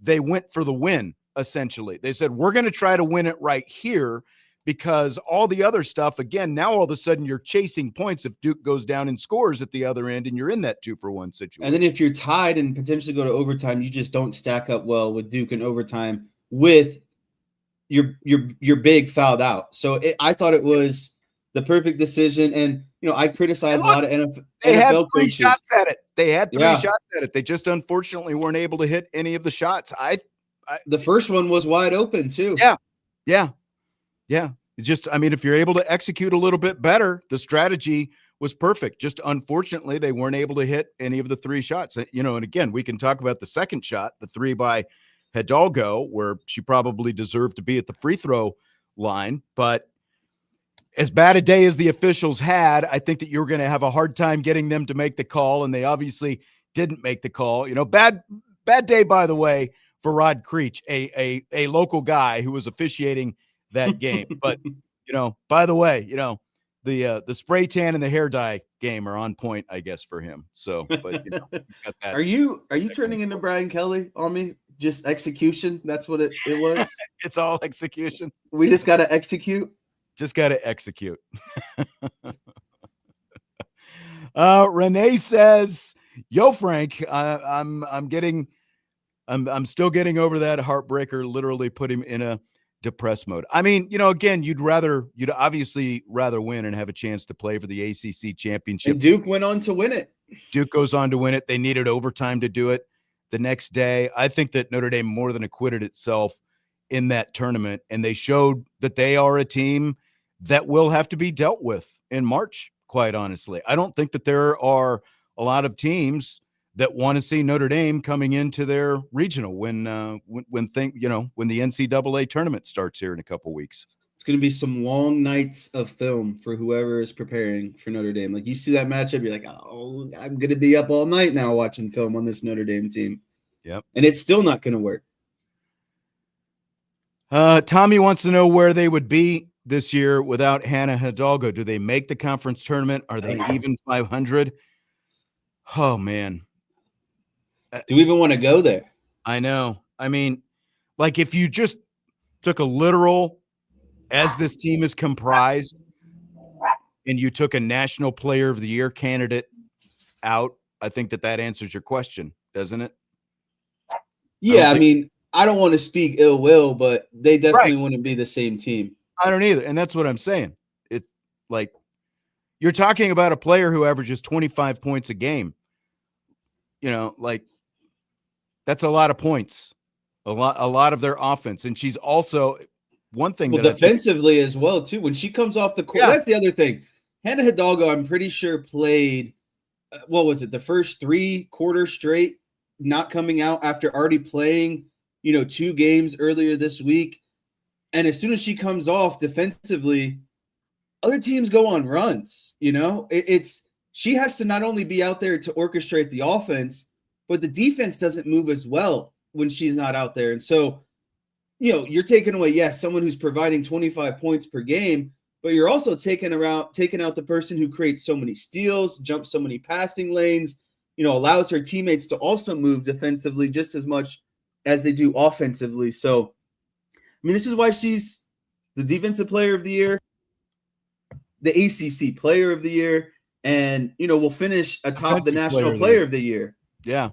they went for the win, essentially. They said, we're going to try to win it right here, because all the other stuff, again, now all of a sudden you're chasing points if Duke goes down and scores at the other end and you're in that 2-for-1 situation. And then if you're tied and potentially go to overtime, you just don't stack up well with Duke in overtime with your big fouled out. So I thought it was the perfect decision. And, I criticize a lot of NFL had 3 coaches. shots at it. They had 3 shots at it. They just unfortunately weren't able to hit any of the shots. The first one was wide open too. Yeah. Just, if you're able to execute a little bit better, the strategy was perfect. Just unfortunately, they weren't able to hit any of the 3 shots. And again, we can talk about the second shot, the 3 by Hidalgo, where she probably deserved to be at the free throw line. But as bad a day as the officials had, I think that you're going to have a hard time getting them to make the call. And they obviously didn't make the call. Bad day, by the way, for Rod Creech, a local guy who was officiating that game. But, by the way, the spray tan and the hair dye game are on point, I guess, for him. So, but he's got that. Are you turning into Brian Kelly on me? Just execution? That's what it was? It's all execution. We just got to execute? Just got to execute. Renee says, "Yo, Frank, I'm still getting over that heartbreaker. Literally put him in a depressed mode. I mean, again, you'd obviously rather win and have a chance to play for the ACC championship. And Duke went on to win it. Duke goes on to win it. They needed overtime to do it the next day. I think that Notre Dame more than acquitted itself in that tournament, and they showed that they are a team that will have to be dealt with in March, quite honestly. I don't think that there are a lot of teams that want to see Notre Dame coming into their regional when the NCAA tournament starts here in a couple weeks. It's going to be some long nights of film for whoever is preparing for Notre Dame. Like, you see that matchup, you're like, oh, I'm going to be up all night now watching film on this Notre Dame team. Yep. And it's still not going to work. Tommy wants to know where they would be this year without Hannah Hidalgo. Do they make the conference tournament? Are they even 500? Oh, man. Do we even want to go there? I know. I mean, like, if you just took a literal, as this team is comprised, and you took a National Player of the Year candidate out, I think that answers your question, doesn't it? Yeah, I mean, I don't want to speak ill will, but they definitely wouldn't be the same team. I don't either, and that's what I'm saying. It's like you're talking about a player who averages 25 points a game. Like, that's a lot of points, a lot of their offense. And she's also one thing defensively as well, too. When she comes off the court, that's the other thing. Hannah Hidalgo, I'm pretty sure, played, what was it, the first 3 quarters straight, not coming out after already playing, 2 games earlier this week. And as soon as she comes off defensively, other teams go on runs. She has to not only be out there to orchestrate the offense, but the defense doesn't move as well when she's not out there. And so, you're taking away, someone who's providing 25 points per game, but you're also taking out the person who creates so many steals, jumps so many passing lanes, allows her teammates to also move defensively just as much as they do offensively. So, I mean, this is why she's the Defensive Player of the Year, the ACC Player of the Year, and, we'll finish atop the National Player of the Year. Yeah.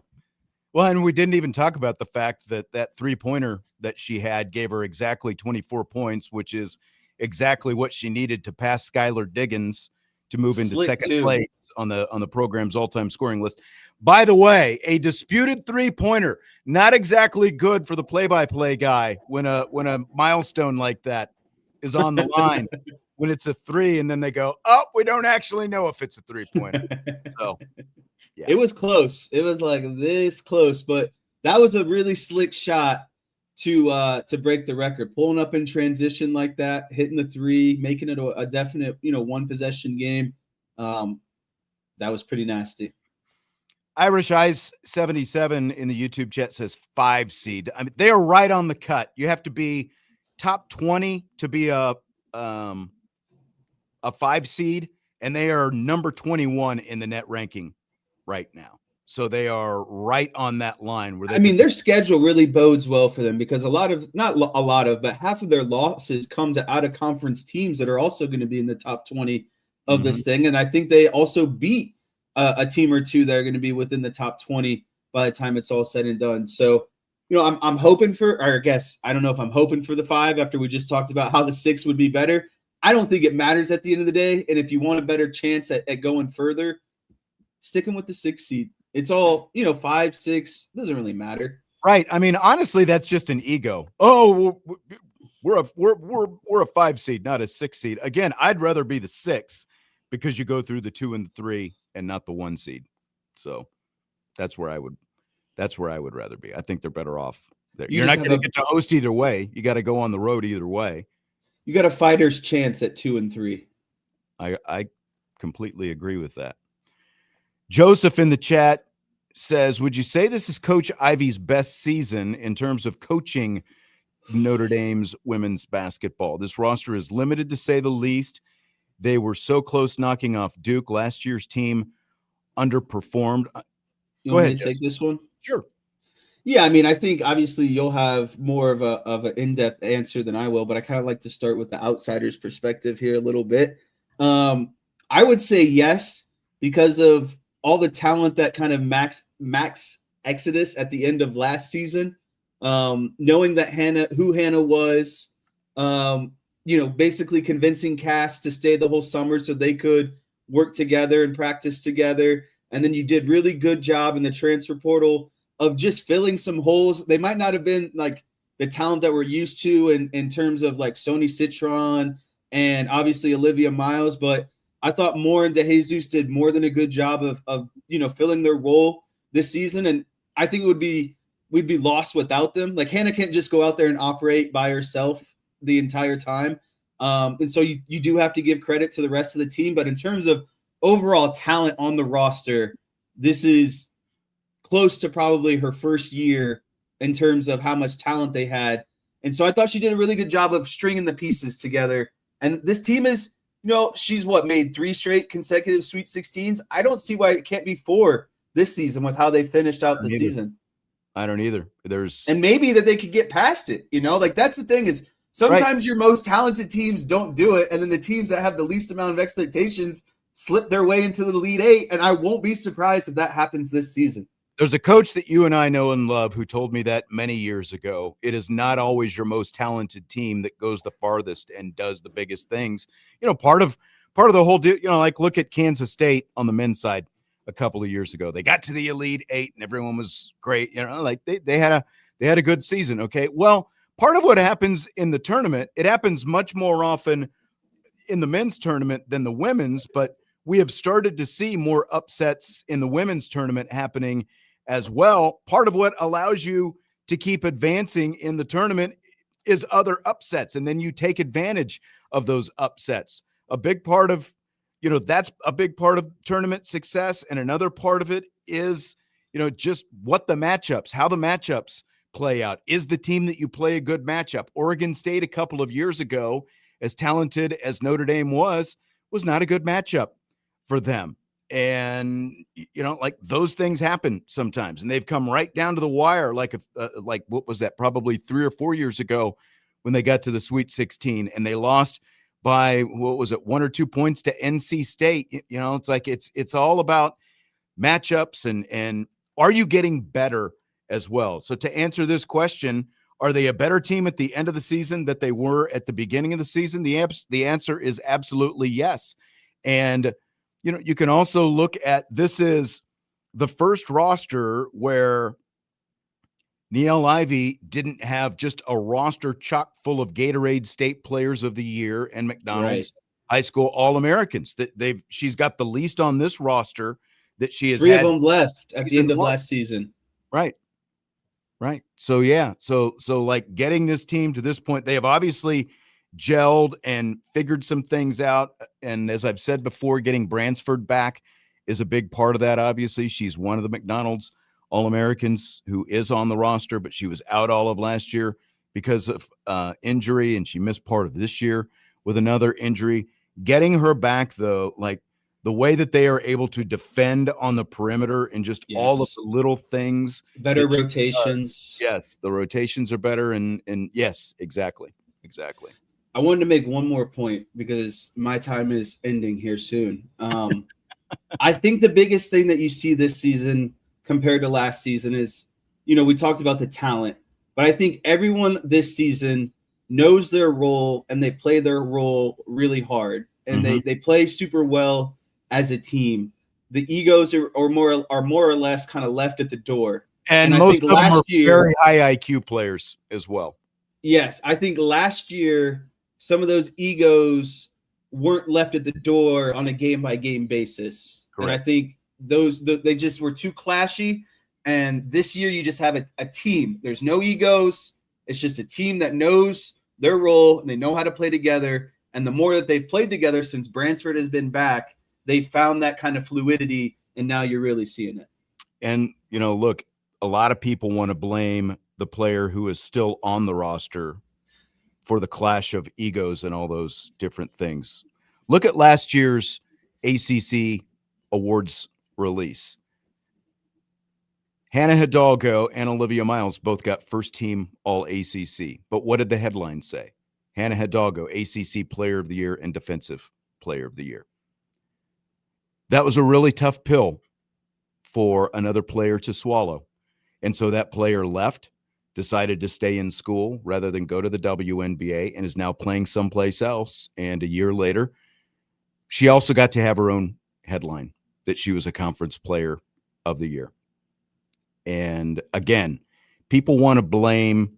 Well, and we didn't even talk about the fact that three-pointer that she had gave her exactly 24 points, which is exactly what she needed to pass Skylar Diggins to move into second place on the program's all-time scoring list. By the way, a disputed three-pointer, not exactly good for the play-by-play guy when a milestone like that is on the line. When it's a 3 and then they go, oh, we don't actually know if it's a three-pointer. So yeah. It was close. It was like this close, but that was a really slick shot to break the record. Pulling up in transition like that, hitting the 3, making it a definite, one possession game. That was pretty nasty. Irish Eyes 77 in the YouTube chat says 5 seed. I mean, they are right on the cut. You have to be top 20 to be a 5 seed, and they are number 21 in the net ranking right now. So they are right on that line where their schedule really bodes well for them because but half of their losses come to out of conference teams that are also going to be in the top 20 of this thing. And I think they also beat a team or two that are going to be within the top 20 by the time it's all said and done. So, I'm hoping for, or I guess, I don't know if I'm hoping for the 5 after we just talked about how the 6 would be better. I don't think it matters at the end of the day. And if you want a better chance at going further, sticking with the 6 seed. It's all, 5, 6, doesn't really matter. Right. I mean, honestly, that's just an ego. Oh, we're a 5 seed, not a 6 seed. Again, I'd rather be the 6 because you go through the 2 and the 3 and not the 1 seed. So that's where I would rather be. I think they're better off there. You're not going to get to host either way. You got to go on the road either way. You got a fighter's chance at 2 and 3. I completely agree with that. Joseph in the chat says, would you say this is Coach Ivy's best season in terms of coaching Notre Dame's women's basketball? This roster is limited to say the least. They were so close knocking off Duke. Last year's team underperformed. You Go want ahead, me to take Jess. this one? Sure. Yeah, I mean, I think obviously you'll have more of an in-depth answer than I will, but I kind of like to start with the outsider's perspective here a little bit. I would say yes, because of all the talent that kind of max exodus at the end of last season. Knowing that who Hannah was, basically convincing Cass to stay the whole summer so they could work together and practice together. And then you did really good job in the transfer portal of just filling some holes. They might not have been like the talent that we're used to in terms of like Sony Citron and obviously Olivia Miles, but I thought Moore and DeJesus did more than a good job of filling their role this season. And I think we'd be lost without them. Like Hannah can't just go out there and operate by herself the entire time. And so you do have to give credit to the rest of the team. But in terms of overall talent on the roster, this is close to probably her first year in terms of how much talent they had. And so I thought she did a really good job of stringing the pieces together. And this team is, she's made 3 straight consecutive Sweet 16s. I don't see why it can't be 4 this season with how they finished out the season. I don't either. And maybe that they could get past it, like that's the thing is sometimes your most talented teams don't do it. And then the teams that have the least amount of expectations slip their way into the Elite 8. And I won't be surprised if that happens this season. There's a coach that you and I know and love who told me that many years ago. It is not always your most talented team that goes the farthest and does the biggest things. Part of the whole deal, like look at Kansas State on the men's side a couple of years ago. They got to the Elite 8 and everyone was great. Like they had a good season. Okay. Well, part of what happens in the tournament, it happens much more often in the men's tournament than the women's, but we have started to see more upsets in the women's tournament happening as well. Part of what allows you to keep advancing in the tournament is other upsets, and then you take advantage of those upsets. A big part of, that's a big part of tournament success, and another part of it is, just what the matchups, how the matchups play out. Is the team that you play a good matchup? Oregon State a couple of years ago, as talented as Notre Dame was not a good matchup for them. And, like those things happen sometimes, and they've come right down to the wire. Like what was that? Probably 3 or 4 years ago when they got to the Sweet 16 and they lost by, 1 or 2 points to NC State. It's like, it's all about matchups and are you getting better as well? So to answer this question, are they a better team at the end of the season that they were at the beginning of the season? The answer is absolutely yes. And you can also look at, this is the first roster where Niele Ivey didn't have just a roster chock full of Gatorade State Players of the Year and McDonald's High School All-Americans. She's got the least on this roster that she has 3 had. of them left at the end of last season. Right. So yeah, so like getting this team to this point, they have obviously gelled and figured some things out. And as I've said before, getting Bransford back is a big part of that. Obviously, she's one of the McDonald's All-Americans who is on the roster, but she was out all of last year because of injury, and she missed part of this year with another injury. Getting her back, though, like the way that they are able to defend on the perimeter and just all of the little things. Better rotations. Yes, the rotations are better. And yes, exactly. I wanted to make one more point because my time is ending here soon. I think the biggest thing that you see this season compared to last season is, we talked about the talent, but I think everyone this season knows their role and they play their role really hard, and they play super well as a team. The egos are more or less kind of left at the door. And most of them are very high IQ players as well. Yes, I think last year some of those egos weren't left at the door on a game-by-game basis. Correct. And I think they just were too clashy. And this year you just have a team. There's no egos. It's just a team that knows their role and they know how to play together. And the more that they've played together since Bransford has been back, they found that kind of fluidity, and now you're really seeing it. And, look, a lot of people want to blame the player who is still on the roster for the clash of egos and all those different things. Look at last year's ACC awards release. Hannah Hidalgo and Olivia Miles both got first team All ACC. But what did the headline say? Hannah Hidalgo, ACC Player of the Year and Defensive Player of the Year. That was a really tough pill for another player to swallow. And so that player left, decided to stay in school rather than go to the WNBA, and is now playing someplace else. And a year later, she also got to have her own headline that she was a Conference Player of the Year. And again, people want to blame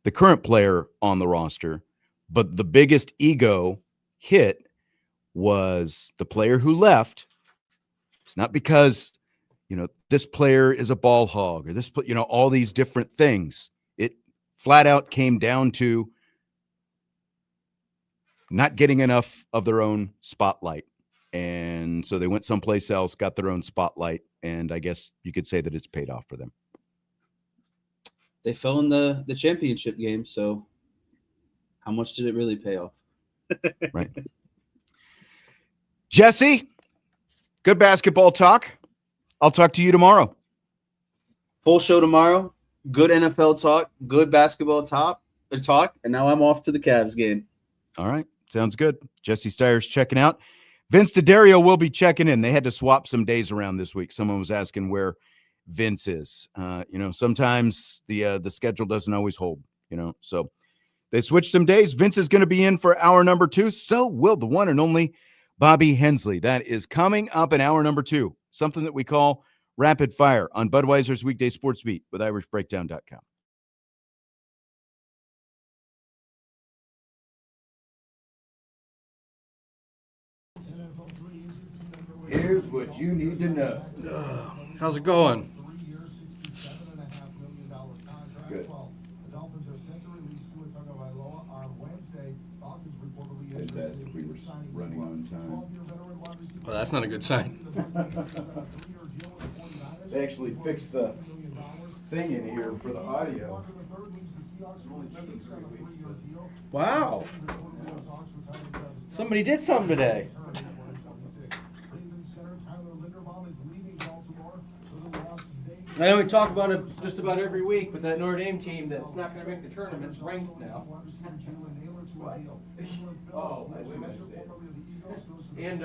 the current player on the roster, but the biggest ego hit was the player who left. It's not because, this player is a ball hog or this, all these different things. It flat out came down to not getting enough of their own spotlight. And so they went someplace else, got their own spotlight, and I guess you could say that it's paid off for them. They fell in the championship game, so how much did it really pay off? Right. Jesse, good basketball talk. I'll talk to you tomorrow. Full show tomorrow. Good NFL talk, good basketball talk, and now I'm off to the Cavs game. All right. Sounds good. Jesse Steyer's checking out. Vince D'Addario will be checking in. They had to swap some days around this week. Someone was asking where Vince is. Sometimes the schedule doesn't always hold, so they switched some days. Vince is going to be in for hour number 2. So will the one and only Bobby Hensley. That is coming up in hour number 2, something that we call Rapid Fire on Budweiser's weekday sports beat with IrishBreakdown.com. Here's what you need to know. How's it going? Good. Vince asked if we were running on time. Well, that's not a good sign. They actually fixed the thing in here for the audio. Wow. Somebody did something today. I know we talk about it just about every week, but that Notre Dame team that's not going to make the tournament's ranked now. Oh, And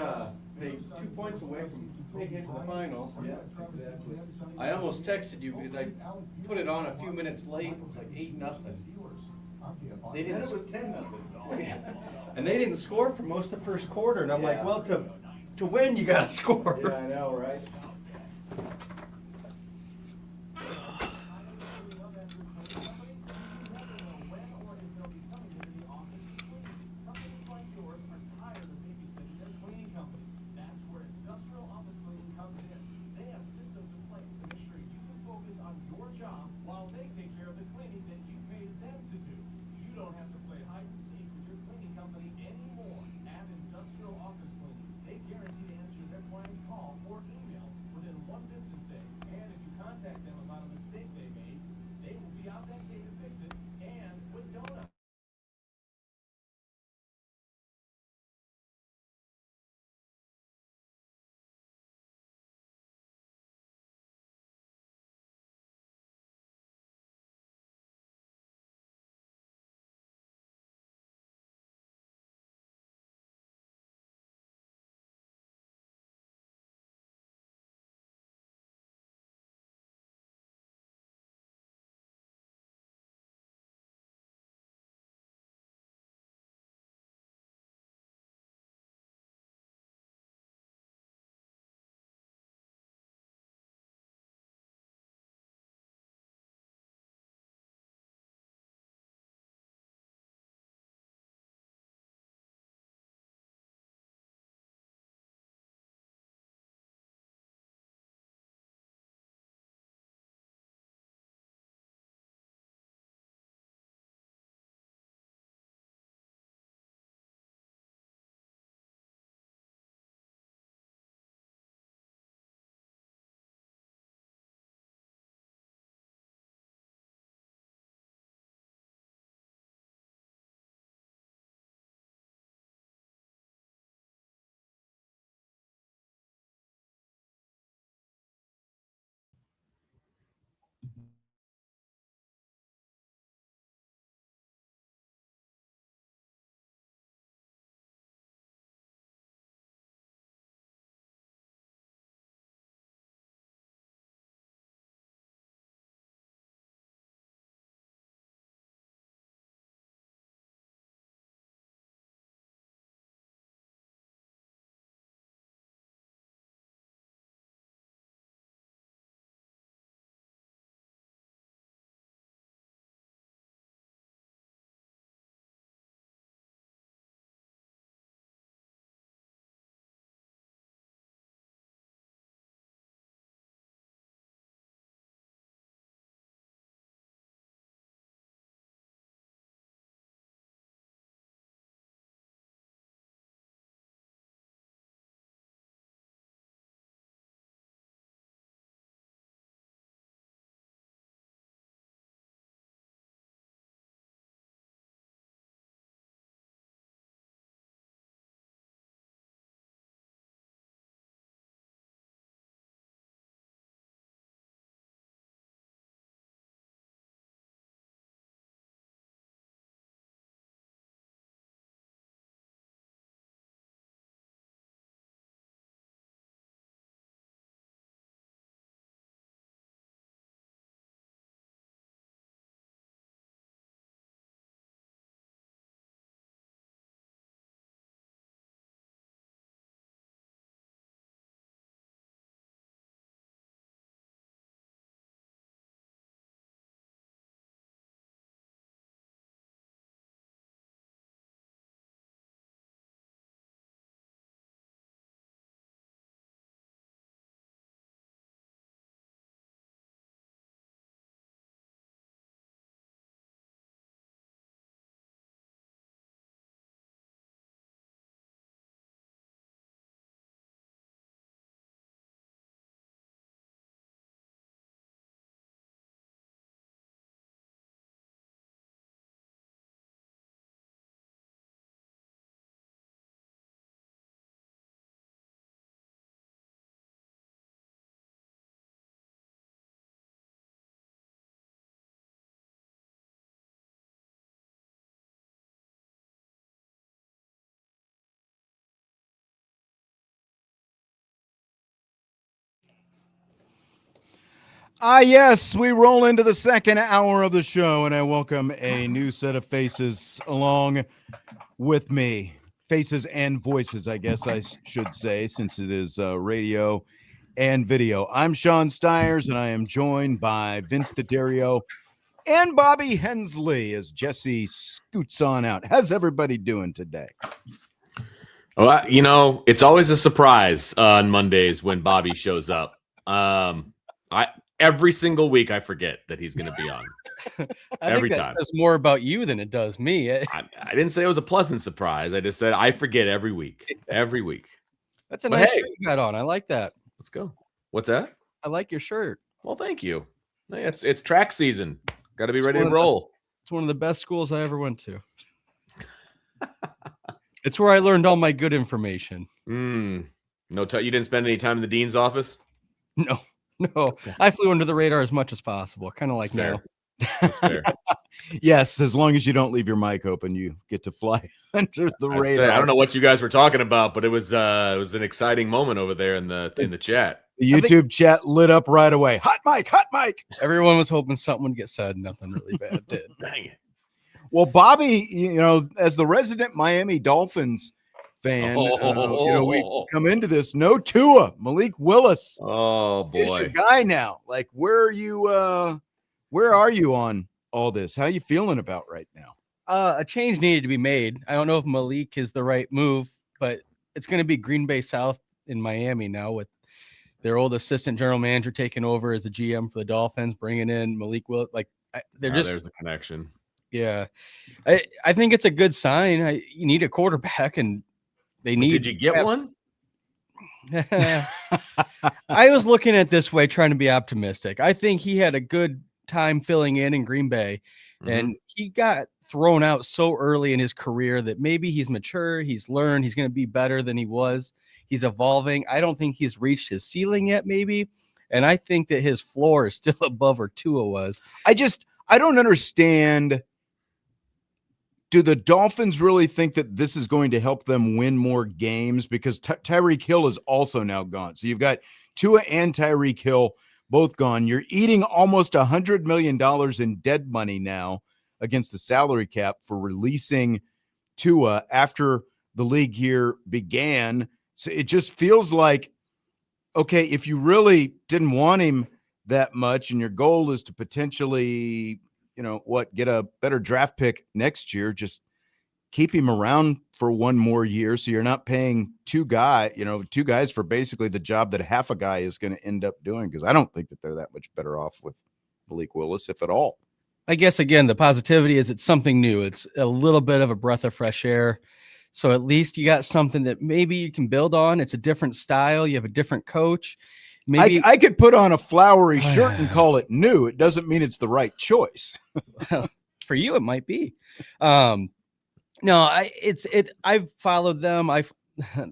they 2 points away from making it to the finals. Yeah, exactly. I almost texted you because I put it on a few minutes late. It was like 8-0. They didn't. It was 10-0. And they didn't score for most of the first quarter. And I'm like, well, to win, you got to score. Yeah, I know, right? Industrial Office Cleaning. They guarantee to answer their client's call or email Yes, we roll into the second hour of the show, and I welcome a new set of faces along with me. Faces and voices, I guess I should say, since it is radio and video. I'm Sean Stiers, and I am joined by Vince D'Addario and Bobby Hensley as Jesse scoots on out. How's everybody doing today? Well, it's always a surprise on Mondays when Bobby shows up. Every single week I forget that he's going to be on. Every time. That says more about you than it does me. I didn't say it was a pleasant surprise. I just said I forget every week. Every week. That's a nice shirt you got on. I like that. Let's go. What's that? I like your shirt. Well, thank you. It's track season. Got to be ready to roll. It's one of the best schools I ever went to. It's where I learned all my good information. No, you didn't spend any time in the dean's office? No. I flew under the radar as much as possible. Kind of like now. That's fair. Yes, as long as you don't leave your mic open, you get to fly under the radar. I don't know what you guys were talking about, but it was an exciting moment over there in the chat. The YouTube chat lit up right away. Hot mic. Everyone was hoping something would get said. Nothing really bad did. Dang it. Well, Bobby, as the resident Miami Dolphins fan, we come into this. No Tua, Malik Willis. Oh boy, is your guy now. Like, where are you on all this? How are you feeling about right now? A change needed to be made. I don't know if Malik is the right move, but it's going to be Green Bay South in Miami now with their old assistant general manager taking over as the GM for the Dolphins, bringing in Malik Willis. There's a connection. Yeah, I think it's a good sign. You need a quarterback, and they need. Did you get one? I was looking at it this way, trying to be optimistic. I think he had a good time filling in Green Bay, and he got thrown out so early in his career that maybe he's mature, he's learned, he's going to be better than he was. He's evolving. I don't think he's reached his ceiling yet, maybe, and I think that his floor is still above where Tua was. I don't understand. Do the Dolphins really think that this is going to help them win more games? Because Tyreek Hill is also now gone. So you've got Tua and Tyreek Hill both gone. You're eating almost $100 million in dead money now against the salary cap for releasing Tua after the league year began. So it just feels like, okay, if you really didn't want him that much and your goal is to potentially get a better draft pick next year, just keep him around for one more year. So you're not paying two guys for basically the job that half a guy is going to end up doing. Cause I don't think that they're that much better off with Malik Willis, if at all. I guess, again, the positivity is it's something new. It's a little bit of a breath of fresh air. So at least you got something that maybe you can build on. It's a different style. You have a different coach. Maybe I could put on a flowery shirt and call it new. It doesn't mean it's the right choice. Well, for you, it might be. I've followed them.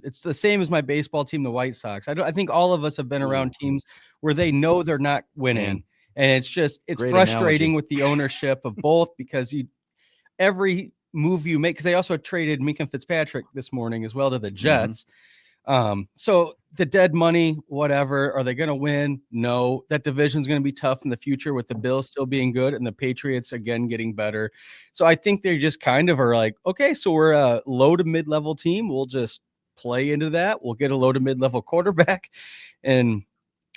It's the same as my baseball team, the White Sox. I think all of us have been around teams where they know they're not winning. And it's Great frustrating analogy. with the ownership of both because every move you make, because they also traded Minka Fitzpatrick this morning as well to the Jets. So the dead money, whatever, are they going to win? No, that division is going to be tough in the future with the Bills still being good and the Patriots again getting better. So I think they just kind of are like, okay, so we're a low to mid-level team. We'll just play into that. We'll get a low to mid-level quarterback. And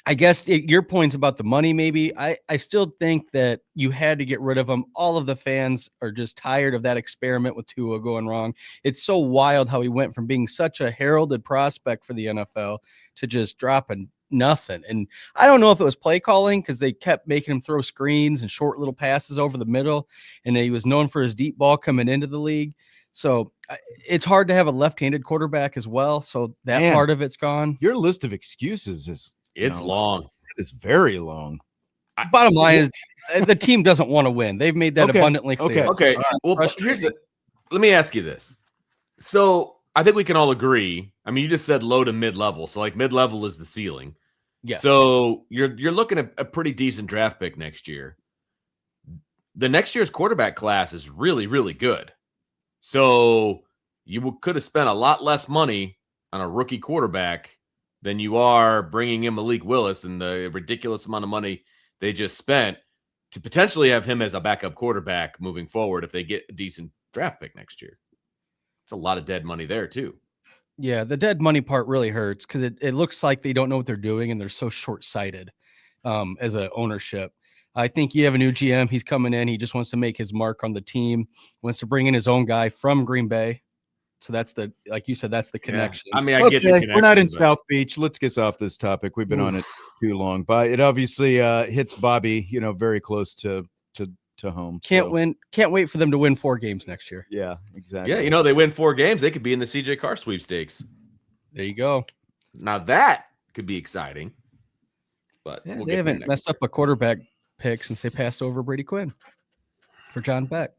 I guess your points about the money, maybe I still think that you had to get rid of them. All of the fans are just tired of that experiment with Tua going wrong. It's so wild how he went from being such a heralded prospect for the NFL to just dropping nothing. And I don't know if it was play calling because they kept making him throw screens and short little passes over the middle. And he was known for his deep ball coming into the league. So it's hard to have a left-handed quarterback as well. So that part of it's gone. Your list of excuses is long. It is very long. Bottom line is the team doesn't want to win. They've made that abundantly clear. Okay. Well, let me ask you this. So I think we can all agree. I mean, you just said low to mid-level. So like mid-level is the ceiling. Yeah. So you're looking at a pretty decent draft pick next year. The next year's quarterback class is really, really good. So you could have spent a lot less money on a rookie quarterback than you are bringing in Malik Willis and the ridiculous amount of money they just spent to potentially have him as a backup quarterback moving forward if they get a decent draft pick next year. It's a lot of dead money there too. Yeah, the dead money part really hurts because it looks like they don't know what they're doing and they're so short-sighted as a ownership. I think you have a new GM. He's coming in. He just wants to make his mark on the team, wants to bring in his own guy from Green Bay. So that's like you said, that's the connection. Yeah. I mean, I get the connection. We're not in South Beach. Let's get off this topic. We've been on it too long, but it obviously hits Bobby, very close to home. Can't wait for them to win 4 games next year. Yeah, exactly. Yeah, they win 4 games, they could be in the CJ Carr sweepstakes. There you go. Now that could be exciting. But yeah, they haven't messed up a quarterback pick since they passed over Brady Quinn for John Beck.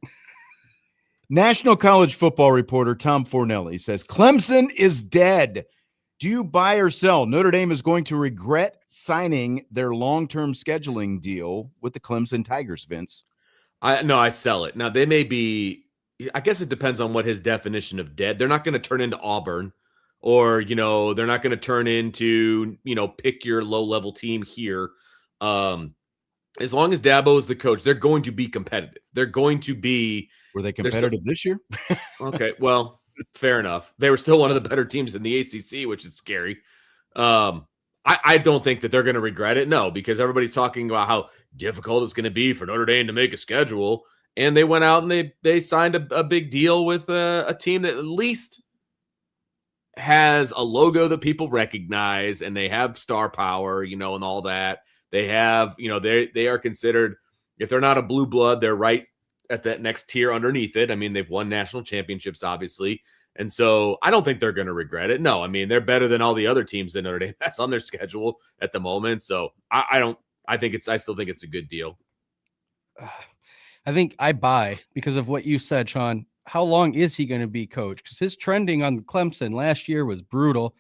National college football reporter Tom Fornelli says Clemson is dead. Do you buy or sell? Notre Dame is going to regret signing their long-term scheduling deal with the Clemson Tigers, Vince. I sell it. Now they may be, I guess it depends on what his definition of dead. They're not going to turn into Auburn, or they're not going to turn into pick your low-level team here. As long as Dabo is the coach, they're going to be competitive. They're going to be. Were they competitive this year? Okay, well, fair enough. They were still one of the better teams in the ACC, which is scary. I don't think that they're going to regret it. No, because everybody's talking about how difficult it's going to be for Notre Dame to make a schedule. And they went out and they signed a big deal with a team that at least has a logo that people recognize, and they have star power, and all that. They have, they are considered, if they're not a blue blood, they're right at that next tier underneath it. I mean, they've won national championships, obviously. And so I don't think they're going to regret it. No, I mean, they're better than all the other teams that Notre Dame has on their schedule at the moment. So I still think it's a good deal. I think I buy because of what you said, Sean. How long is he going to be coach? Because his trending on Clemson last year was brutal.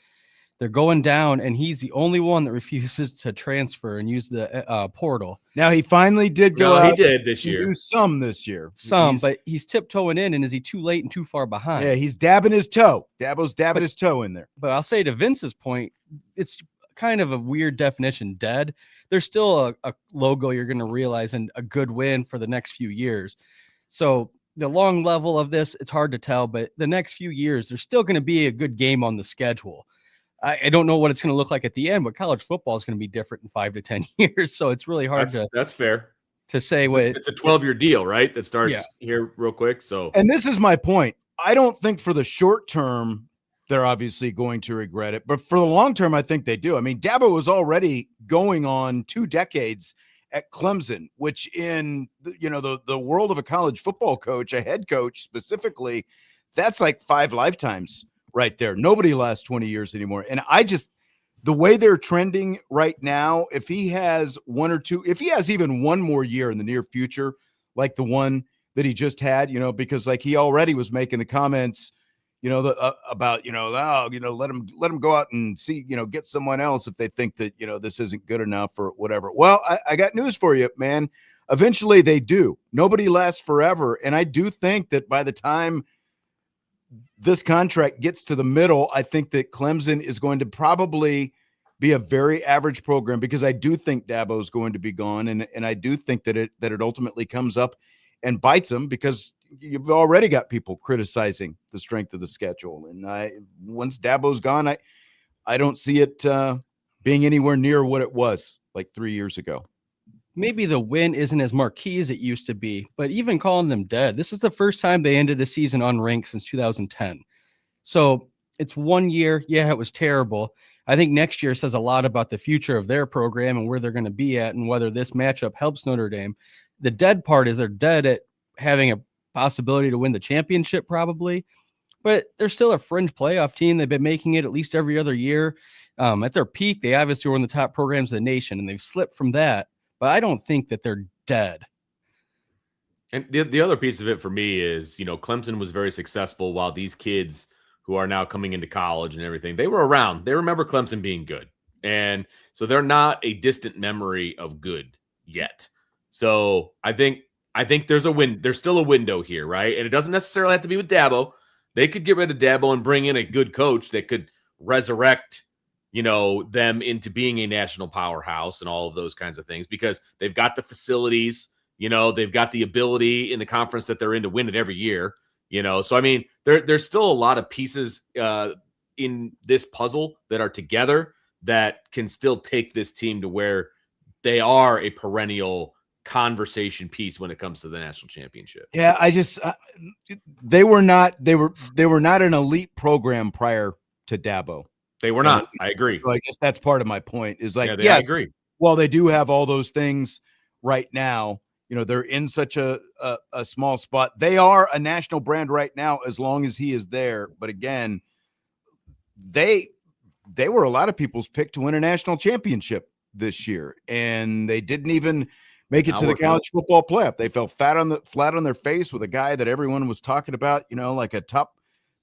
They're going down, and he's the only one that refuses to transfer and use the portal. Now, he finally did go out. He did this year. Do some this year. But he's tiptoeing in, and is he too late and too far behind? Yeah, he's dabbing his toe. Dabo's dabbing his toe in there. But I'll say to Vince's point, it's kind of a weird definition, dead. There's still a logo you're going to realize and a good win for the next few years. So the long level of this, it's hard to tell, but the next few years, there's still going to be a good game on the schedule. I don't know what it's going to look like at the end, but college football is going to be different in 5 to 10 years. So it's really hard that's fair to say. It's a 12-year deal, right? That starts here real quick. So, and this is my point. I don't think for the short term, they're obviously going to regret it, but for the long term, I think they do. I mean, Dabo was already going on 2 decades at Clemson, which in the world of a college football coach, a head coach specifically, that's like 5 lifetimes right there. Nobody lasts 20 years anymore. And the way they're trending right now, if he has 1 or 2, if he has even 1 more year in the near future, like the one that he just had, because like he already was making the comments, about, let him go out and see, get someone else if they think that, this isn't good enough or whatever. Well, I got news for you, man. Eventually they do. Nobody lasts forever. And I do think that by the time this contract gets to the middle, I think that Clemson is going to probably be a very average program, because I do think Dabo is going to be gone. And I do think that it ultimately comes up and bites them, because you've already got people criticizing the strength of the schedule. And once Dabo's gone, I don't see it being anywhere near what it was like 3 years ago. Maybe the win isn't as marquee as it used to be, but even calling them dead, this is the first time they ended a season unranked since 2010. So it's 1 year. Yeah, it was terrible. I think next year says a lot about the future of their program and where they're going to be at, and whether this matchup helps Notre Dame. The dead part is they're dead at having a possibility to win the championship probably, but they're still a fringe playoff team. They've been making it at least every other year. At their peak, they obviously were one of the top programs of the nation, and they've slipped from that. But I don't think that they're dead. And the other piece of it for me is, Clemson was very successful while these kids who are now coming into college and everything, they were around. They remember Clemson being good. And so they're not a distant memory of good yet. So I think there's still a window here, right? And it doesn't necessarily have to be with Dabo. They could get rid of Dabo and bring in a good coach that could resurrect, them into being a national powerhouse and all of those kinds of things, because they've got the facilities, they've got the ability in the conference that they're in to win it every year, So, I mean, there's still a lot of pieces in this puzzle that are together that can still take this team to where they are a perennial conversation piece when it comes to the national championship. Yeah, they were not an elite program prior to Dabo. They were not. I agree. So I guess that's part of my point is like, I agree. Well, they do have all those things right now. They're in such a small spot. They are a national brand right now as long as he is there. But again, they were a lot of people's pick to win a national championship this year, and they didn't even make it to the college football playoff. They fell flat on their face with a guy that everyone was talking about, like a top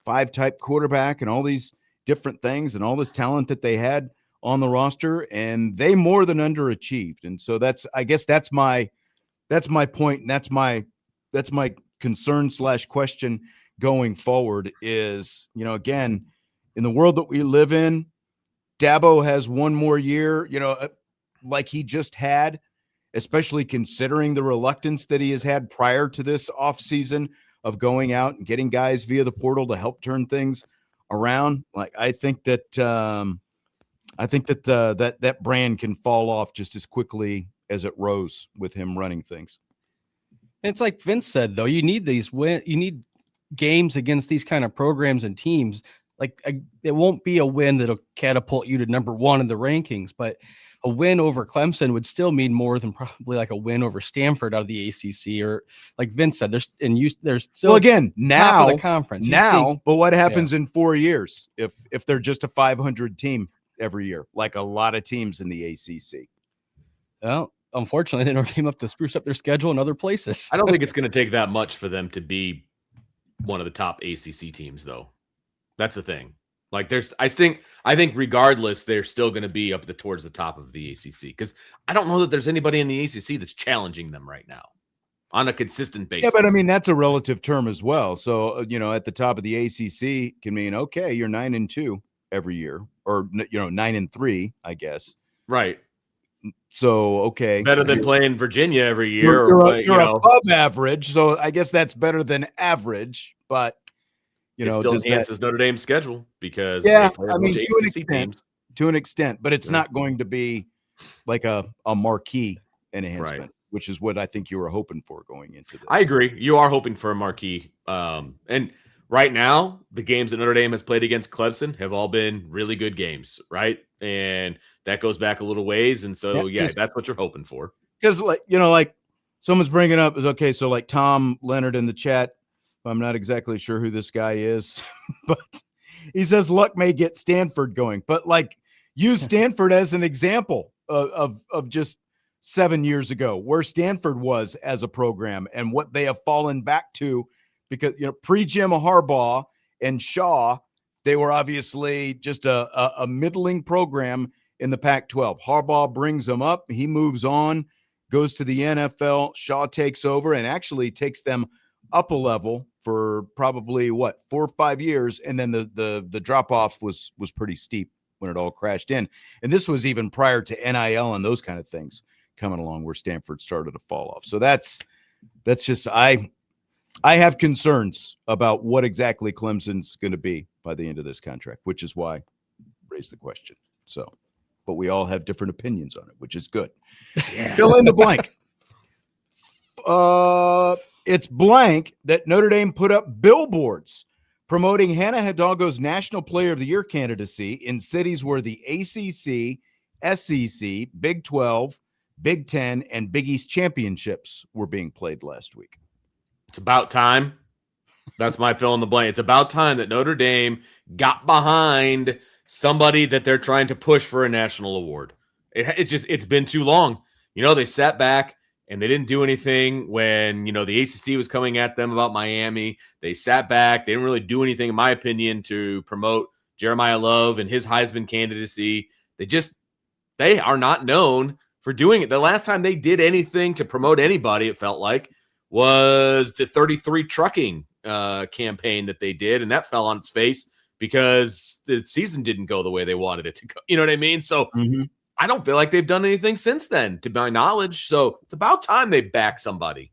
5 type quarterback and all these different things and all this talent that they had on the roster, and they more than underachieved. And so that's my point. And that's my concern / question going forward is, again, in the world that we live in, Dabo has one more year, like he just had, especially considering the reluctance that he has had prior to this offseason of going out and getting guys via the portal to help turn things around. Like, I think that that brand can fall off just as quickly as it rose with him running things. It's like Vince said, though, you need you need games against these kind of programs and teams. Like, it won't be a win that'll catapult you to number 1 in the rankings, but a win over Clemson would still mean more than probably like a win over Stanford out of the ACC, or like Vince said, there's still, well, again, now top of the conference but what happens in 4 years if they're just a 500 team every year, like a lot of teams in the ACC? Well, unfortunately, they don't team up to spruce up their schedule in other places. I don't think it's going to take that much for them to be one of the top ACC teams, though. That's the thing. Like, I think regardless, they're still going to be up towards the top of the ACC, because I don't know that there's anybody in the ACC that's challenging them right now on a consistent basis. Yeah, but I mean, that's a relative term as well. So, at the top of the ACC can mean, okay, you're 9-2 every year, or 9-3, I guess. Right. So, okay, it's better than playing Virginia every year. You're above average, so I guess that's better than average. But it still enhances Notre Dame's schedule, because they play I mean, to an extent, but it's not going to be like a marquee enhancement, right, which is what I think you were hoping for going into this. I agree. You are hoping for a marquee, and right now the games that Notre Dame has played against Clemson have all been really good games, right? And that goes back a little ways, and so that's what you're hoping for. Because like someone's bringing up, okay, so like Tom Leonard in the chat, I'm not exactly sure who this guy is, but he says luck may get Stanford going. But like, use Stanford as an example of just 7 years ago, where Stanford was as a program and what they have fallen back to, because pre-Jim Harbaugh and Shaw, they were obviously just a middling program in the Pac-12. Harbaugh brings them up, he moves on, goes to the NFL. Shaw takes over and actually takes them up a level for probably 4 or 5 years, and then the drop off was pretty steep when it all crashed in. And this was even prior to NIL and those kind of things coming along, where Stanford started to fall off. So that's just I have concerns about what exactly Clemson's going to be by the end of this contract, which is why I raised the question. So, but we all have different opinions on it, which is good. Yeah. Fill in the blank. It's blank that Notre Dame put up billboards promoting Hannah Hidalgo's National Player of the Year candidacy in cities where the ACC, SEC, Big 12, Big 10, and Big East championships were being played last week. It's about time. That's my fill in the blank. It's about time that Notre Dame got behind somebody that they're trying to push for a national award. It's been too long. They sat back and they didn't do anything when, the ACC was coming at them about Miami. They sat back. They didn't really do anything, in my opinion, to promote Jeremiah Love and his Heisman candidacy. They are not known for doing it. The last time they did anything to promote anybody, it felt like, was the 33 trucking campaign that they did, and that fell on its face because the season didn't go the way they wanted it to go. You know what I mean? So Mhm. I don't feel like they've done anything since then, to my knowledge. So it's about time they back somebody.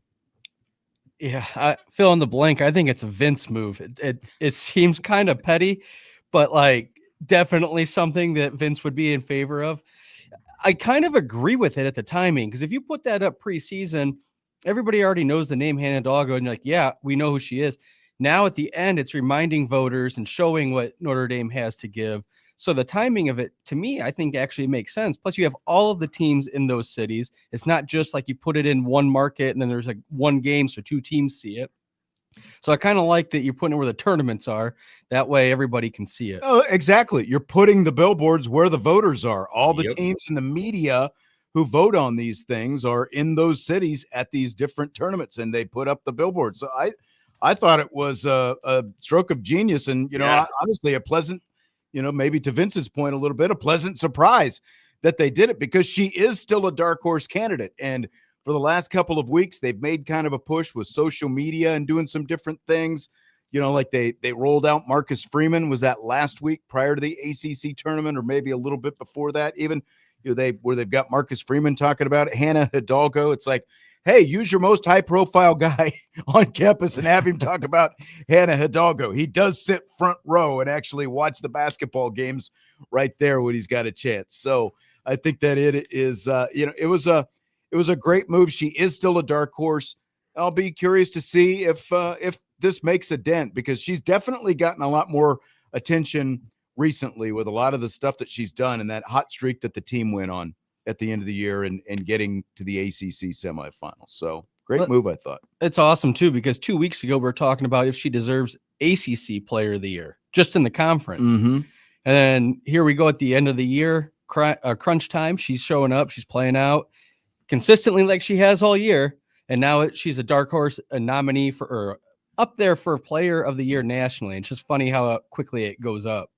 Yeah, I fill in the blank. I think it's a Vince move. It seems kind of petty, but like definitely something that Vince would be in favor of. I kind of agree with it at the timing, because if you put that up preseason, everybody already knows the name Hannah Hidalgo, and you're like, yeah, we know who she is. Now at the end, it's reminding voters and showing what Notre Dame has to give. So the timing of it, to me, I think actually makes sense. Plus, you have all of the teams in those cities. It's not just like you put it in one market and then there's like one game, so two teams see it. So I kind of like that you're putting it where the tournaments are. That way everybody can see it. Oh, exactly. You're putting the billboards where the voters are. All the Yep. teams in the media who vote on these things are in those cities at these different tournaments, and they put up the billboards. So I thought it was a stroke of genius, and Yes. honestly, a pleasant, maybe to Vince's point, a little bit, a pleasant surprise that they did it, because she is still a dark horse candidate. And for the last couple of weeks, they've made kind of a push with social media and doing some different things. Like they rolled out Marcus Freeman. Was that last week prior to the ACC tournament, or maybe a little bit before that even? They've got Marcus Freeman talking about it, Hannah Hidalgo. It's like, hey, use your most high-profile guy on campus and have him talk about Hannah Hidalgo. He does sit front row and actually watch the basketball games right there when he's got a chance. So I think that it is, it was a great move. She is still a dark horse. I'll be curious to see if this makes a dent, because she's definitely gotten a lot more attention recently with a lot of the stuff that she's done and that hot streak that the team went on at the end of the year and getting to the ACC semifinals. So great move, I thought. It's awesome too, because 2 weeks ago we were talking about if she deserves ACC Player of the Year just in the conference. Mm-hmm. And then here we go at the end of the year, crunch time. She's showing up. She's playing out consistently like she has all year. And now she's a dark horse, a nominee for, or up there for Player of the Year nationally. It's just funny how quickly it goes up.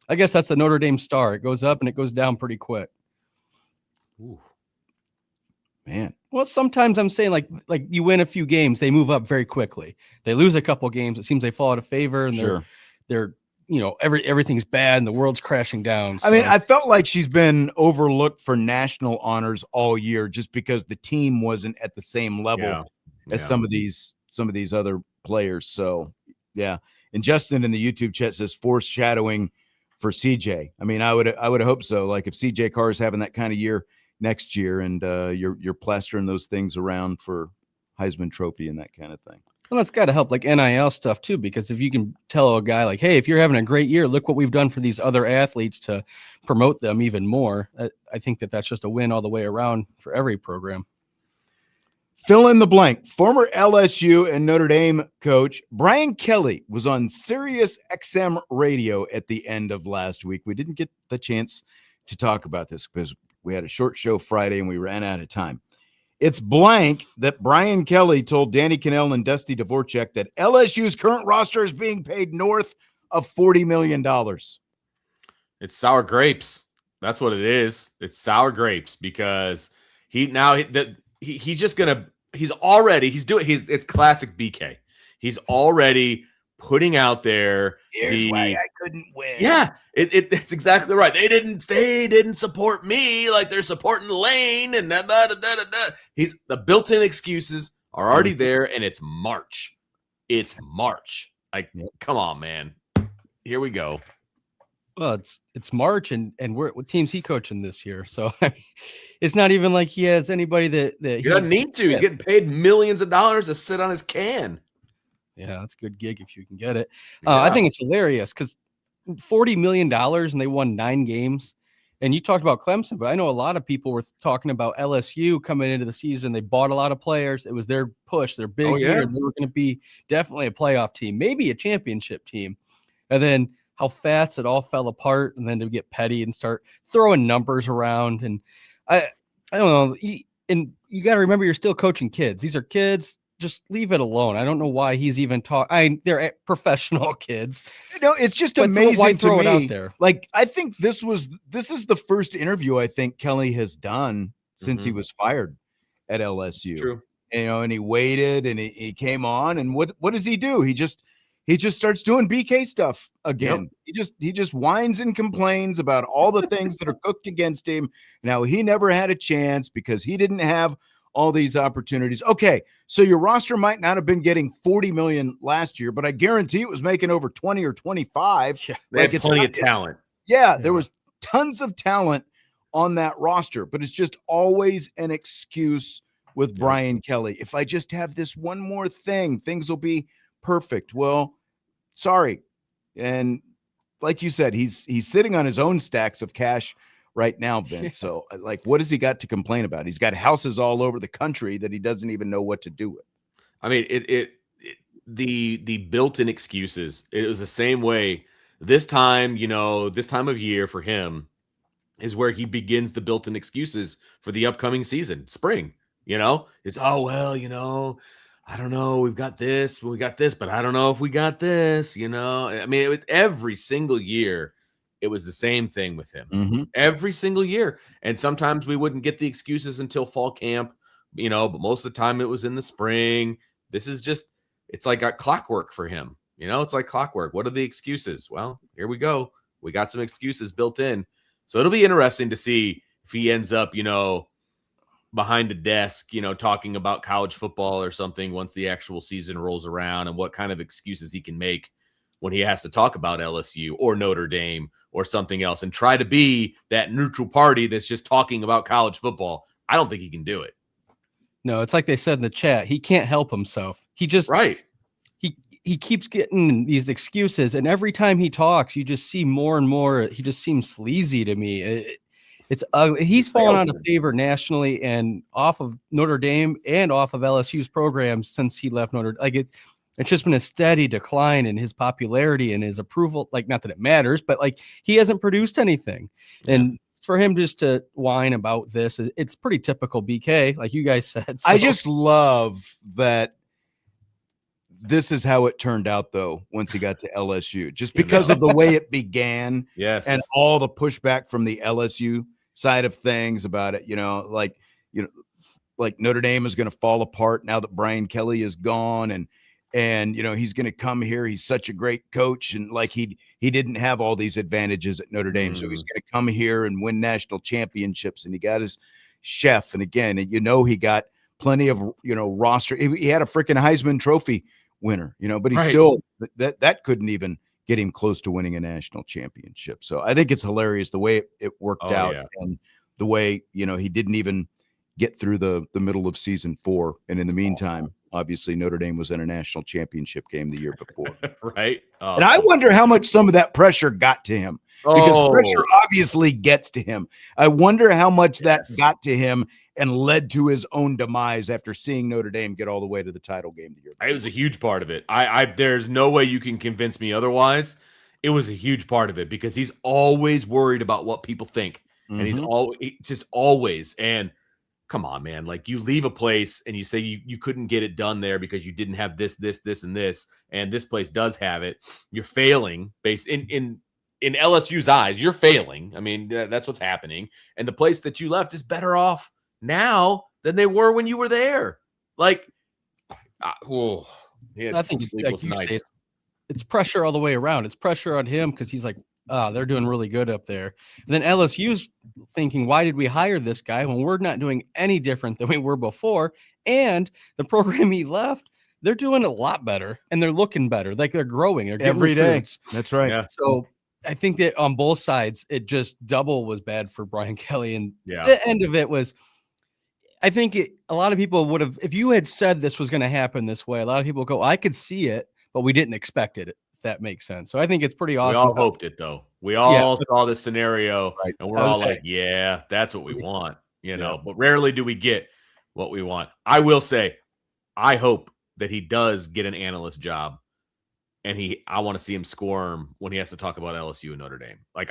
I guess that's the Notre Dame star. It goes up and it goes down pretty quick. Ooh. Man. Well, sometimes I'm saying like you win a few games, they move up very quickly. They lose a couple games, it seems they fall out of favor, and Sure. they're everything's bad and the world's crashing down. I mean, I felt like she's been overlooked for national honors all year just because the team wasn't at the same level as some of these other players. So yeah. And Justin in the YouTube chat says foreshadowing for CJ. I mean, I would hope so. Like if CJ Carr is having that kind of year next year, and you're plastering those things around for Heisman Trophy and that kind of thing. Well, that's got to help like NIL stuff too, because if you can tell a guy like, hey, if you're having a great year, look what we've done for these other athletes to promote them even more. I think that's just a win all the way around for every program. Fill in the blank. Former LSU and Notre Dame coach Brian Kelly was on Sirius XM radio at the end of last week. We didn't get the chance to talk about this because we had a short show Friday and we ran out of time. It's blank that Brian Kelly told Danny Cannell and Dusty Dvorak that LSU's current roster is being paid north of $40 million. It's sour grapes. That's what it is. It's sour grapes, because he's classic BK. He's already putting out there. Here's why I couldn't win. Yeah, it's exactly right. They didn't support me like they're supporting Lane and da. He's the built-in excuses are already there, and it's March. It's March. Come on, man. Here we go. Well, it's March, and what team's he coaching this year? So it's not even like he has anybody that he doesn't need to. He's getting paid millions of dollars to sit on his can. Yeah, that's a good gig if you can get it. I think it's hilarious because $40 million and they won 9 games. And you talked about Clemson, but I know a lot of people were talking about LSU coming into the season. They bought a lot of players. It was their push, their big year. They were going to be definitely a playoff team, maybe a championship team. And then how fast it all fell apart, and then to get petty and start throwing numbers around. And I don't know. And you got to remember, you're still coaching kids. These are kids. Just leave it alone. I don't know why he's even talking. They're professional kids. It's just amazing to me. Out there. Like, I think this is the first interview I think Kelly has done since he was fired at LSU. It's true. And he waited and he came on, and what does he do? He he just starts doing BK stuff again. He just whines and complains about all the things that are cooked against him. Now he never had a chance because he didn't have all these opportunities. Okay, so your roster might not have been getting 40 million last year, but I guarantee it was making over 20 or 25. Yeah, they had plenty of talent. Yeah, there was tons of talent on that roster, but it's just always an excuse with Brian Kelly. If I just have this one more thing, things will be perfect. Well, sorry. And like you said, he's sitting on his own stacks of cash right now, Vince. So like, what has he got to complain about? He's got houses all over the country that he doesn't even know what to do with. I mean, the built-in excuses. It was the same way this time, this time of year for him is where he begins the built-in excuses for the upcoming season, spring. It's, oh, well, I don't know. We got this, but I don't know if we got this, I mean, every single year, it was the same thing with him. Every single year. And sometimes we wouldn't get the excuses until fall camp, but most of the time it was in the spring. This is just, it's like a clockwork for him. It's like clockwork. What are the excuses? Well, here we go. We got some excuses built in. So it'll be interesting to see if he ends up, behind a desk, talking about college football or something once the actual season rolls around, and what kind of excuses he can make when he has to talk about LSU or Notre Dame or something else and try to be that neutral party that's just talking about college football. I don't think he can do it. No, it's like they said in the chat. He can't help himself. He just He keeps getting these excuses, and every time he talks, you just see more and more. He just seems sleazy to me. It's ugly. He's fallen out of favor nationally and off of Notre Dame and off of LSU's programs since he left Notre Dame. It's just been a steady decline in his popularity and his approval. Like, not that it matters, but like, he hasn't produced anything. And for him just to whine about this, it's pretty typical BK, like you guys said. So. I just love that this is how it turned out, though, once he got to LSU, just because of the way it began. Yes. And all the pushback from the LSU side of things about it, like Notre Dame is going to fall apart now that Brian Kelly is gone. And he's going to come here. He's such a great coach. And like, he didn't have all these advantages at Notre Dame. So he's going to come here and win national championships. And he got his chef. And again, he got plenty of, roster. He had a freaking Heisman Trophy winner, but he still, that couldn't even get him close to winning a national championship. So I think it's hilarious the way it worked out and the way, he didn't even get through the middle of season 4. And in the meantime, obviously Notre Dame was in a national championship game the year before. Right. And I wonder how much some of that pressure got to him, because pressure obviously gets to him. I wonder how much that got to him and led to his own demise after seeing Notre Dame get all the way to the title game the year before. It was a huge part of it. There's no way you can convince me otherwise. It was a huge part of it because he's always worried about what people think. And he's just always. And come on, man. Like, you leave a place and you say you couldn't get it done there because you didn't have this, and this, and this place does have it. You're failing based in LSU's eyes. You're failing. I mean, that's what's happening. And the place that you left is better off now than they were when you were there. Like, I think sleepless nights. It's pressure all the way around. It's pressure on him because he's like, they're doing really good up there. And then LSU's thinking, why did we hire this guy when we're not doing any different than we were before? And the program he left, they're doing a lot better and they're looking better. Like, they're growing. They're every day. Recruits. That's right. Yeah. So I think that on both sides, it just double was bad for Brian Kelly. And the end of it was, I think a lot of people would have, if you had said this was going to happen this way, a lot of people go, I could see it, but we didn't expect it, if that makes sense. So I think it's pretty awesome. We all hoped it, though. We all saw this scenario, and we're all like, yeah, that's what we want, but rarely do we get what we want. I will say, I hope that he does get an analyst job, and I want to see him squirm when he has to talk about LSU and Notre Dame. Like,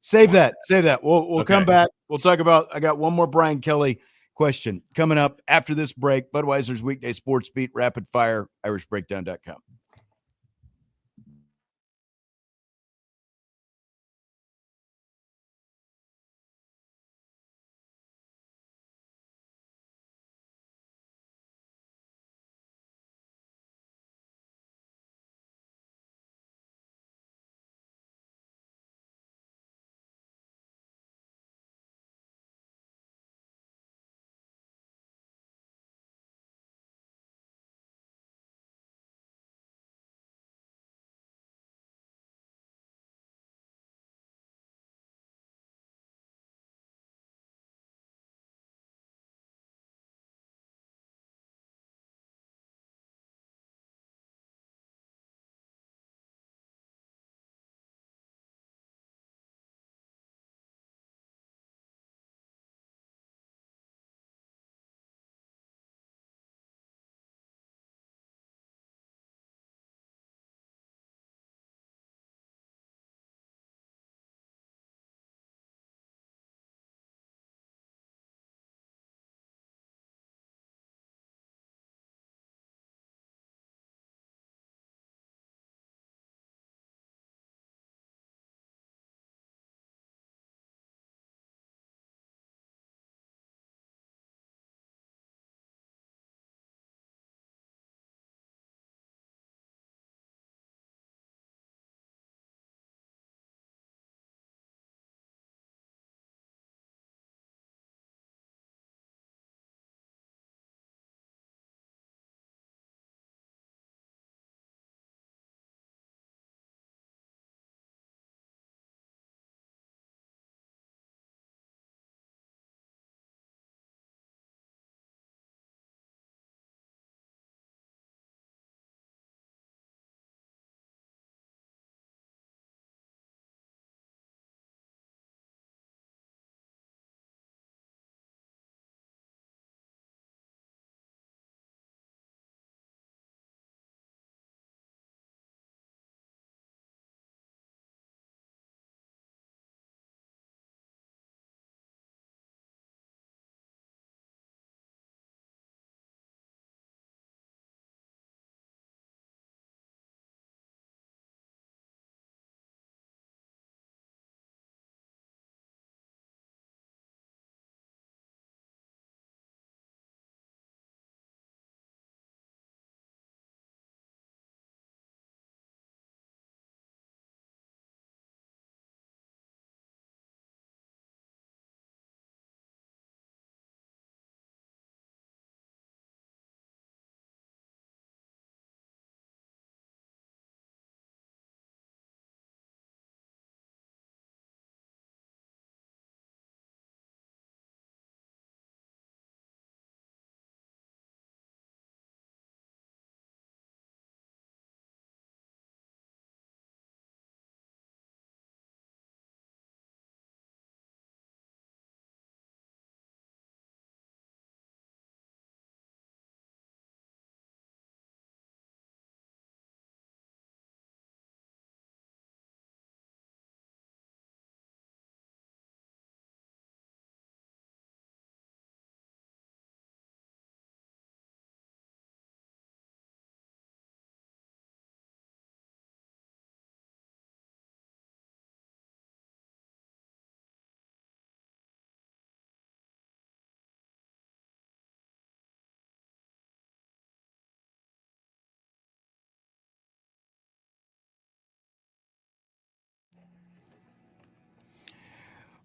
Save that. We'll come back. We'll talk about, I got one more Brian Kelly question coming up after this break. Budweiser's weekday sports beat, rapid fire, irishbreakdown.com.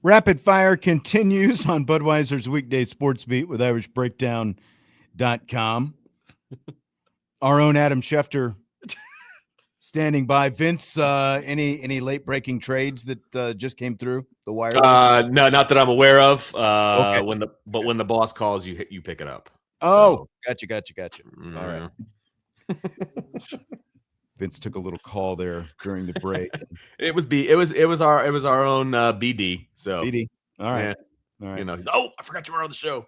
Rapid Fire continues on Budweiser's weekday sports beat with IrishBreakdown.com. Our own Adam Schefter standing by. Vince, any late breaking trades that just came through the wire? No, not that I'm aware of. Okay. When the boss calls, you pick it up. Oh, gotcha. All Mm. right. Vince took a little call there during the break. It was our own BD. So BD. All right. yeah, All right. you know. Oh, I forgot you were on the show.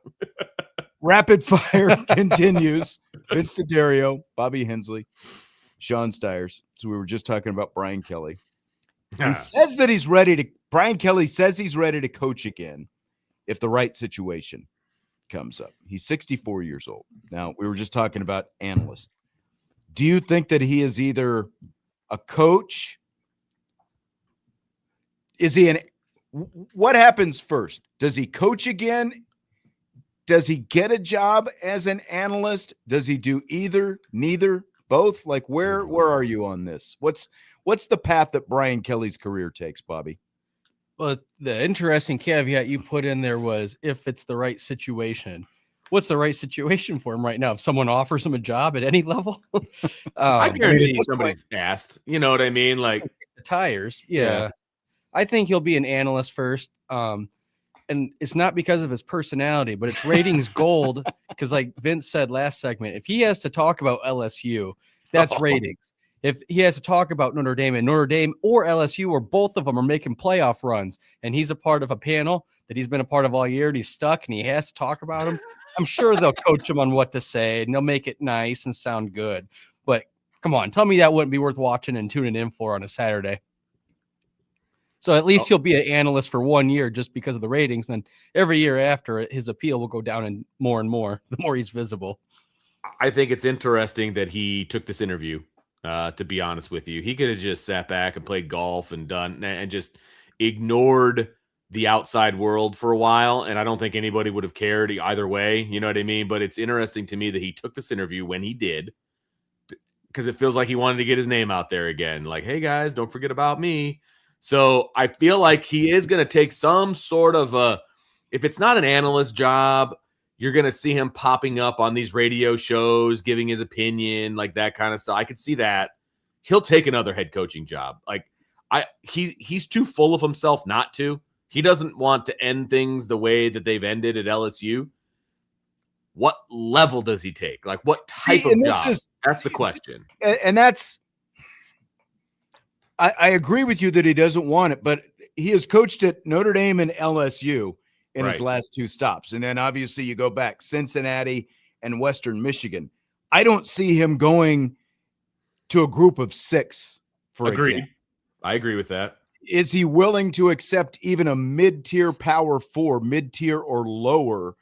Rapid Fire continues. Vince D'Addario, Bobby Hensley, Sean Stiers. So we were just talking about Brian Kelly. He says that Brian Kelly says he's ready to coach again if the right situation comes up. He's 64 years old. Now, we were just talking about analyst. Do you think that he is either a coach? What happens first? Does he coach again? Does he get a job as an analyst? Does he do either, neither, both? Like where are you on this? What's the path that Brian Kelly's career takes, Bobby? Well, the interesting caveat you put in there was if it's the right situation. What's the right situation for him right now? If someone offers him a job at any level, I guarantee somebody's asked. You know what I mean? Like the tires. Yeah. I think he'll be an analyst first. And it's not because of his personality, but it's ratings gold. Because like Vince said last segment, if he has to talk about LSU, that's ratings. If he has to talk about Notre Dame and Notre Dame or LSU, or both of them are making playoff runs, and he's a part of a panel that he's been a part of all year, and he's stuck and he has to talk about him, I'm sure they'll coach him on what to say and they'll make it nice and sound good. But come on, tell me that wouldn't be worth watching and tuning in for on a Saturday. So at least he'll be an analyst for 1 year just because of the ratings. And then every year after, his appeal will go down and more the more he's visible. I think it's interesting that he took this interview. To be honest with you, he could have just sat back and played golf and just ignored the outside world for a while. And I don't think anybody would have cared either way. You know what I mean? But it's interesting to me that he took this interview when he did, because it feels like he wanted to get his name out there again. Like, hey guys, don't forget about me. So I feel like he is going to take some sort of if it's not an analyst job, you're going to see him popping up on these radio shows, giving his opinion, like that kind of stuff. I could see that. He'll take another head coaching job. Like he's too full of himself not to. He doesn't want to end things the way that they've ended at LSU. What level does he take? Like what type of job? That's the question. And that's, I agree with you that he doesn't want it, but he has coached at Notre Dame and LSU in his last two stops. And then obviously you go back Cincinnati and Western Michigan. I don't see him going to a group of 6, for example. I agree with that. Is he willing to accept even a mid-tier Power 4, mid-tier or lower?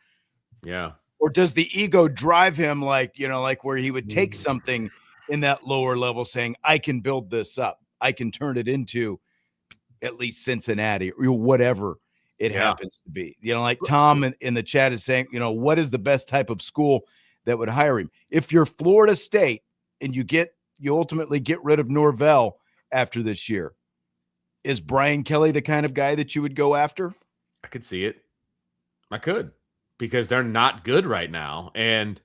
Yeah. Or does the ego drive him like where he would take something in that lower level saying, I can build this up. I can turn it into at least Cincinnati or whatever it happens to be. Like Tom in the chat is saying, what is the best type of school that would hire him? If you're Florida State and you ultimately get rid of Norvell after this year, is Brian Kelly the kind of guy that you would go after? I could see it. I could, because they're not good right now. And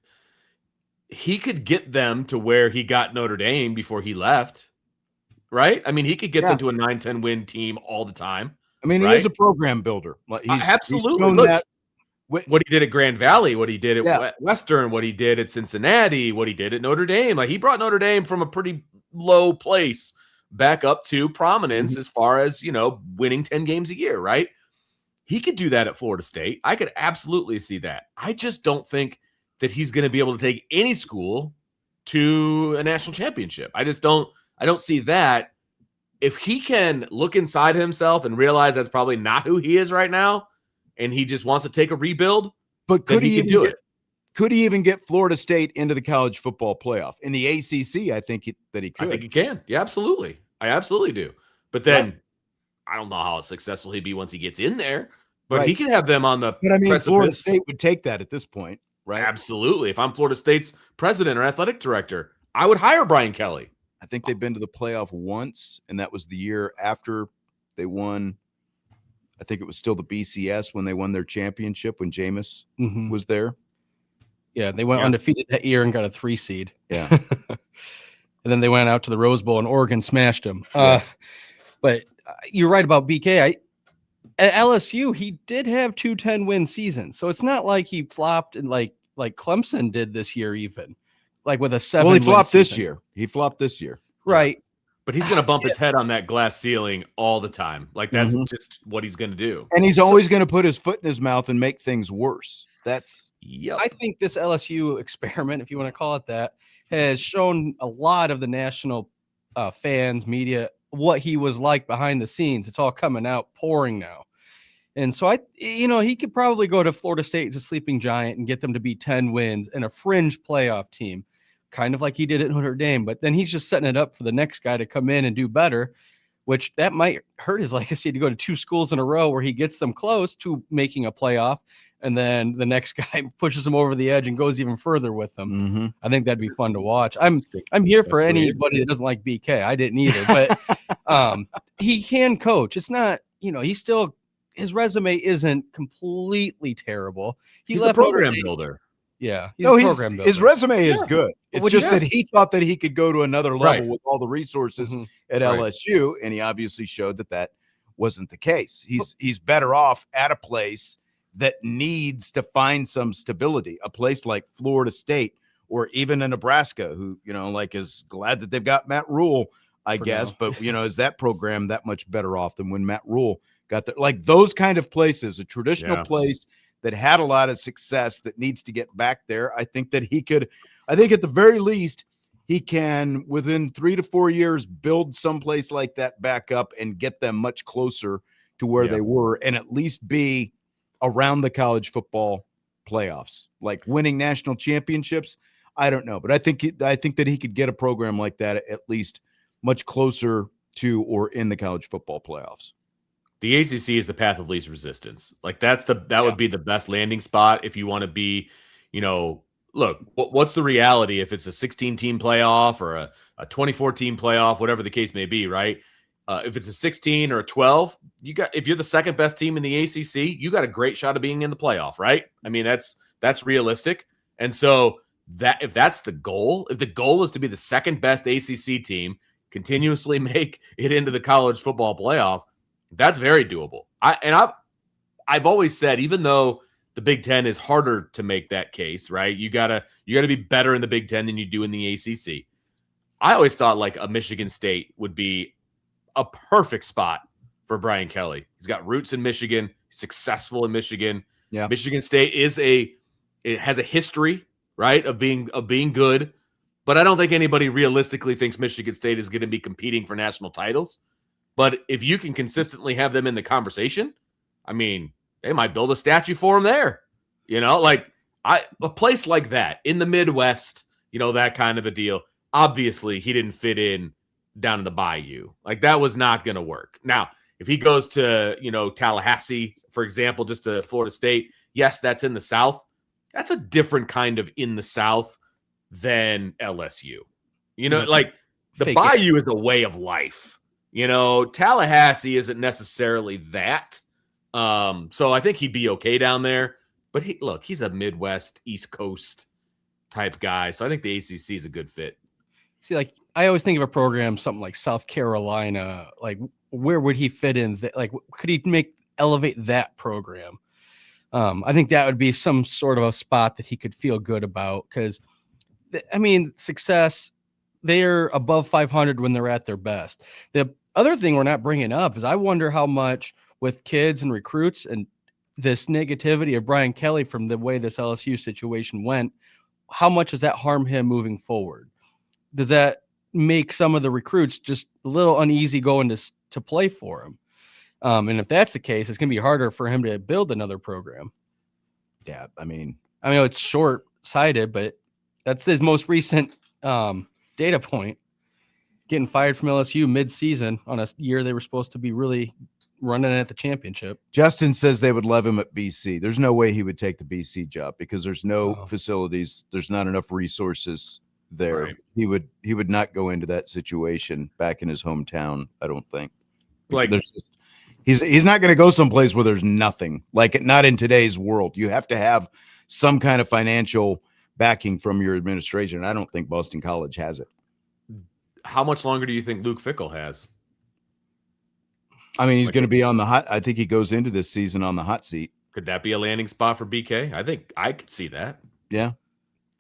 he could get them to where he got Notre Dame before he left, right? I mean, he could get them to a 9-10 win team all the time. I mean, he is a program builder. Absolutely. Look, what he did at Grand Valley, what he did at Western, what he did at Cincinnati, what he did at Notre Dame. Like he brought Notre Dame from a pretty low place back up to prominence as far as, winning 10 games a year, right? He could do that at Florida State. I could absolutely see that. I just don't think that he's going to be able to take any school to a national championship. I don't see that. If he can look inside himself and realize that's probably not who he is right now, and he just wants to take a rebuild, but could he do it? Could he even get Florida State into the college football playoff? In the ACC, I think that he could. I think he can. Yeah, absolutely. I absolutely do. But then I don't know how successful he'd be once he gets in there. But he can have them on the precipice. Florida State would take that at this point, right? Absolutely. If I'm Florida State's president or athletic director, I would hire Brian Kelly. I think they've been to the playoff once, and that was the year after they won I think it was still the BCS when they won their championship when Jameis Mhm. was there. Yeah, they went Yeah. undefeated that year and got a 3 seed. Yeah. And then they went out to the Rose Bowl and Oregon smashed them. Yeah. But you're right about BK. At LSU, he did have 2 10-win seasons. So it's not like he flopped and like Clemson did this year even. Like with a 7 Well, he flopped this season. year. He flopped this year. Right. But he's going to bump his head on that glass ceiling all the time. Like that's Mhm. just what he's going to do. And he's always going to put his foot in his mouth and make things worse. That's Yep. I think this LSU experiment, if you want to call it that, has shown a lot of the national fans, media, what he was like behind the scenes. It's all coming out pouring now. And so he could probably go to Florida State as a sleeping giant and get them to be 10 wins and a fringe playoff team, kind of like he did at Notre Dame. But then he's just setting it up for the next guy to come in and do better, which that might hurt his legacy to go to 2 schools in a row where he gets them close to making a playoff. And then the next guy pushes him over the edge and goes even further with them. I think that'd be fun to watch. I'm here for anybody that doesn't like BK. I didn't either, but he can coach. It's not, his resume isn't completely terrible. He's a program builder. Yeah. His resume is good. It's What just he that he thought that he could go to another level Right. with all the resources Mhm. at Right. LSU, and he obviously showed that wasn't the case. He's better off at a place that needs to find some stability, a place like Florida State or even a Nebraska, who is glad that they've got Matt Rule, I guess, now. but is that program that much better off than when Matt Rule got there? Like those kind of places, a traditional Yeah. place that had a lot of success that needs to get back there. I think that I think at the very least, he can within 3 to 4 years build someplace like that back up and get them much closer to where they were, and at least be around the college football playoffs, like winning national championships. I don't know, but I think that he could get a program like that at least much closer to or in the college football playoffs. The ACC is the path of least resistance. Like that would be the best landing spot if you want to be, look, what's the reality if it's a 16-team playoff or a 24-team playoff, whatever the case may be, right? If it's a 16 or a 12, if you're the second best team in the ACC, you got a great shot of being in the playoff, right? I mean, that's realistic. And so if that's the goal, if the goal is to be the second best ACC team, continuously make it into the college football playoff, that's very doable. I've always said, even though the Big Ten is harder to make that case, right? You gotta be better in the Big Ten than you do in the ACC. I always thought like a Michigan State would be a perfect spot for Brian Kelly. He's got roots in Michigan, successful in Michigan. Yeah. Michigan State it has a history, right, of being good, but I don't think anybody realistically thinks Michigan State is going to be competing for national titles. But if you can consistently have them in the conversation, I mean, they might build a statue for him there. A place like that in the Midwest, that kind of a deal. Obviously, he didn't fit in down in the bayou. Like that was not going to work. Now, if he goes to, Tallahassee, for example, just to Florida State, yes, that's in the South. That's a different kind of in the South than LSU. Like the Fake bayou is a way of life. Tallahassee isn't necessarily that. So I think he'd be okay down there. But he's a Midwest, East Coast type guy. So I think the ACC is a good fit. See, like I always think of a program, something like South Carolina. Like, where would he fit in? Like, could he elevate that program? I think that would be some sort of a spot that he could feel good about because, success. They're above 500 when they're at their best. The other thing we're not bringing up is I wonder how much with kids and recruits and this negativity of Brian Kelly from the way this LSU situation went, how much does that harm him moving forward? Does that make some of the recruits just a little uneasy going to play for him? And if that's the case, it's going to be harder for him to build another program. Yeah, I mean, it's short-sighted, but that's his most recent data point. Getting fired from LSU mid-season on a year they were supposed to be really running at the championship. Justin says they would love him at BC. There's no way he would take the BC job because there's no facilities. There's not enough resources there. Right. He would not go into that situation back in his hometown, I don't think. Like there's just He's not going to go someplace where there's nothing. Like not in today's world. You have to have some kind of financial backing from your administration. I don't think Boston College has it. How much longer do you think Luke Fickell has? I mean, he's going to be on the hot. I think he goes into this season on the hot seat. Could that be a landing spot for BK? I think I could see that. Yeah,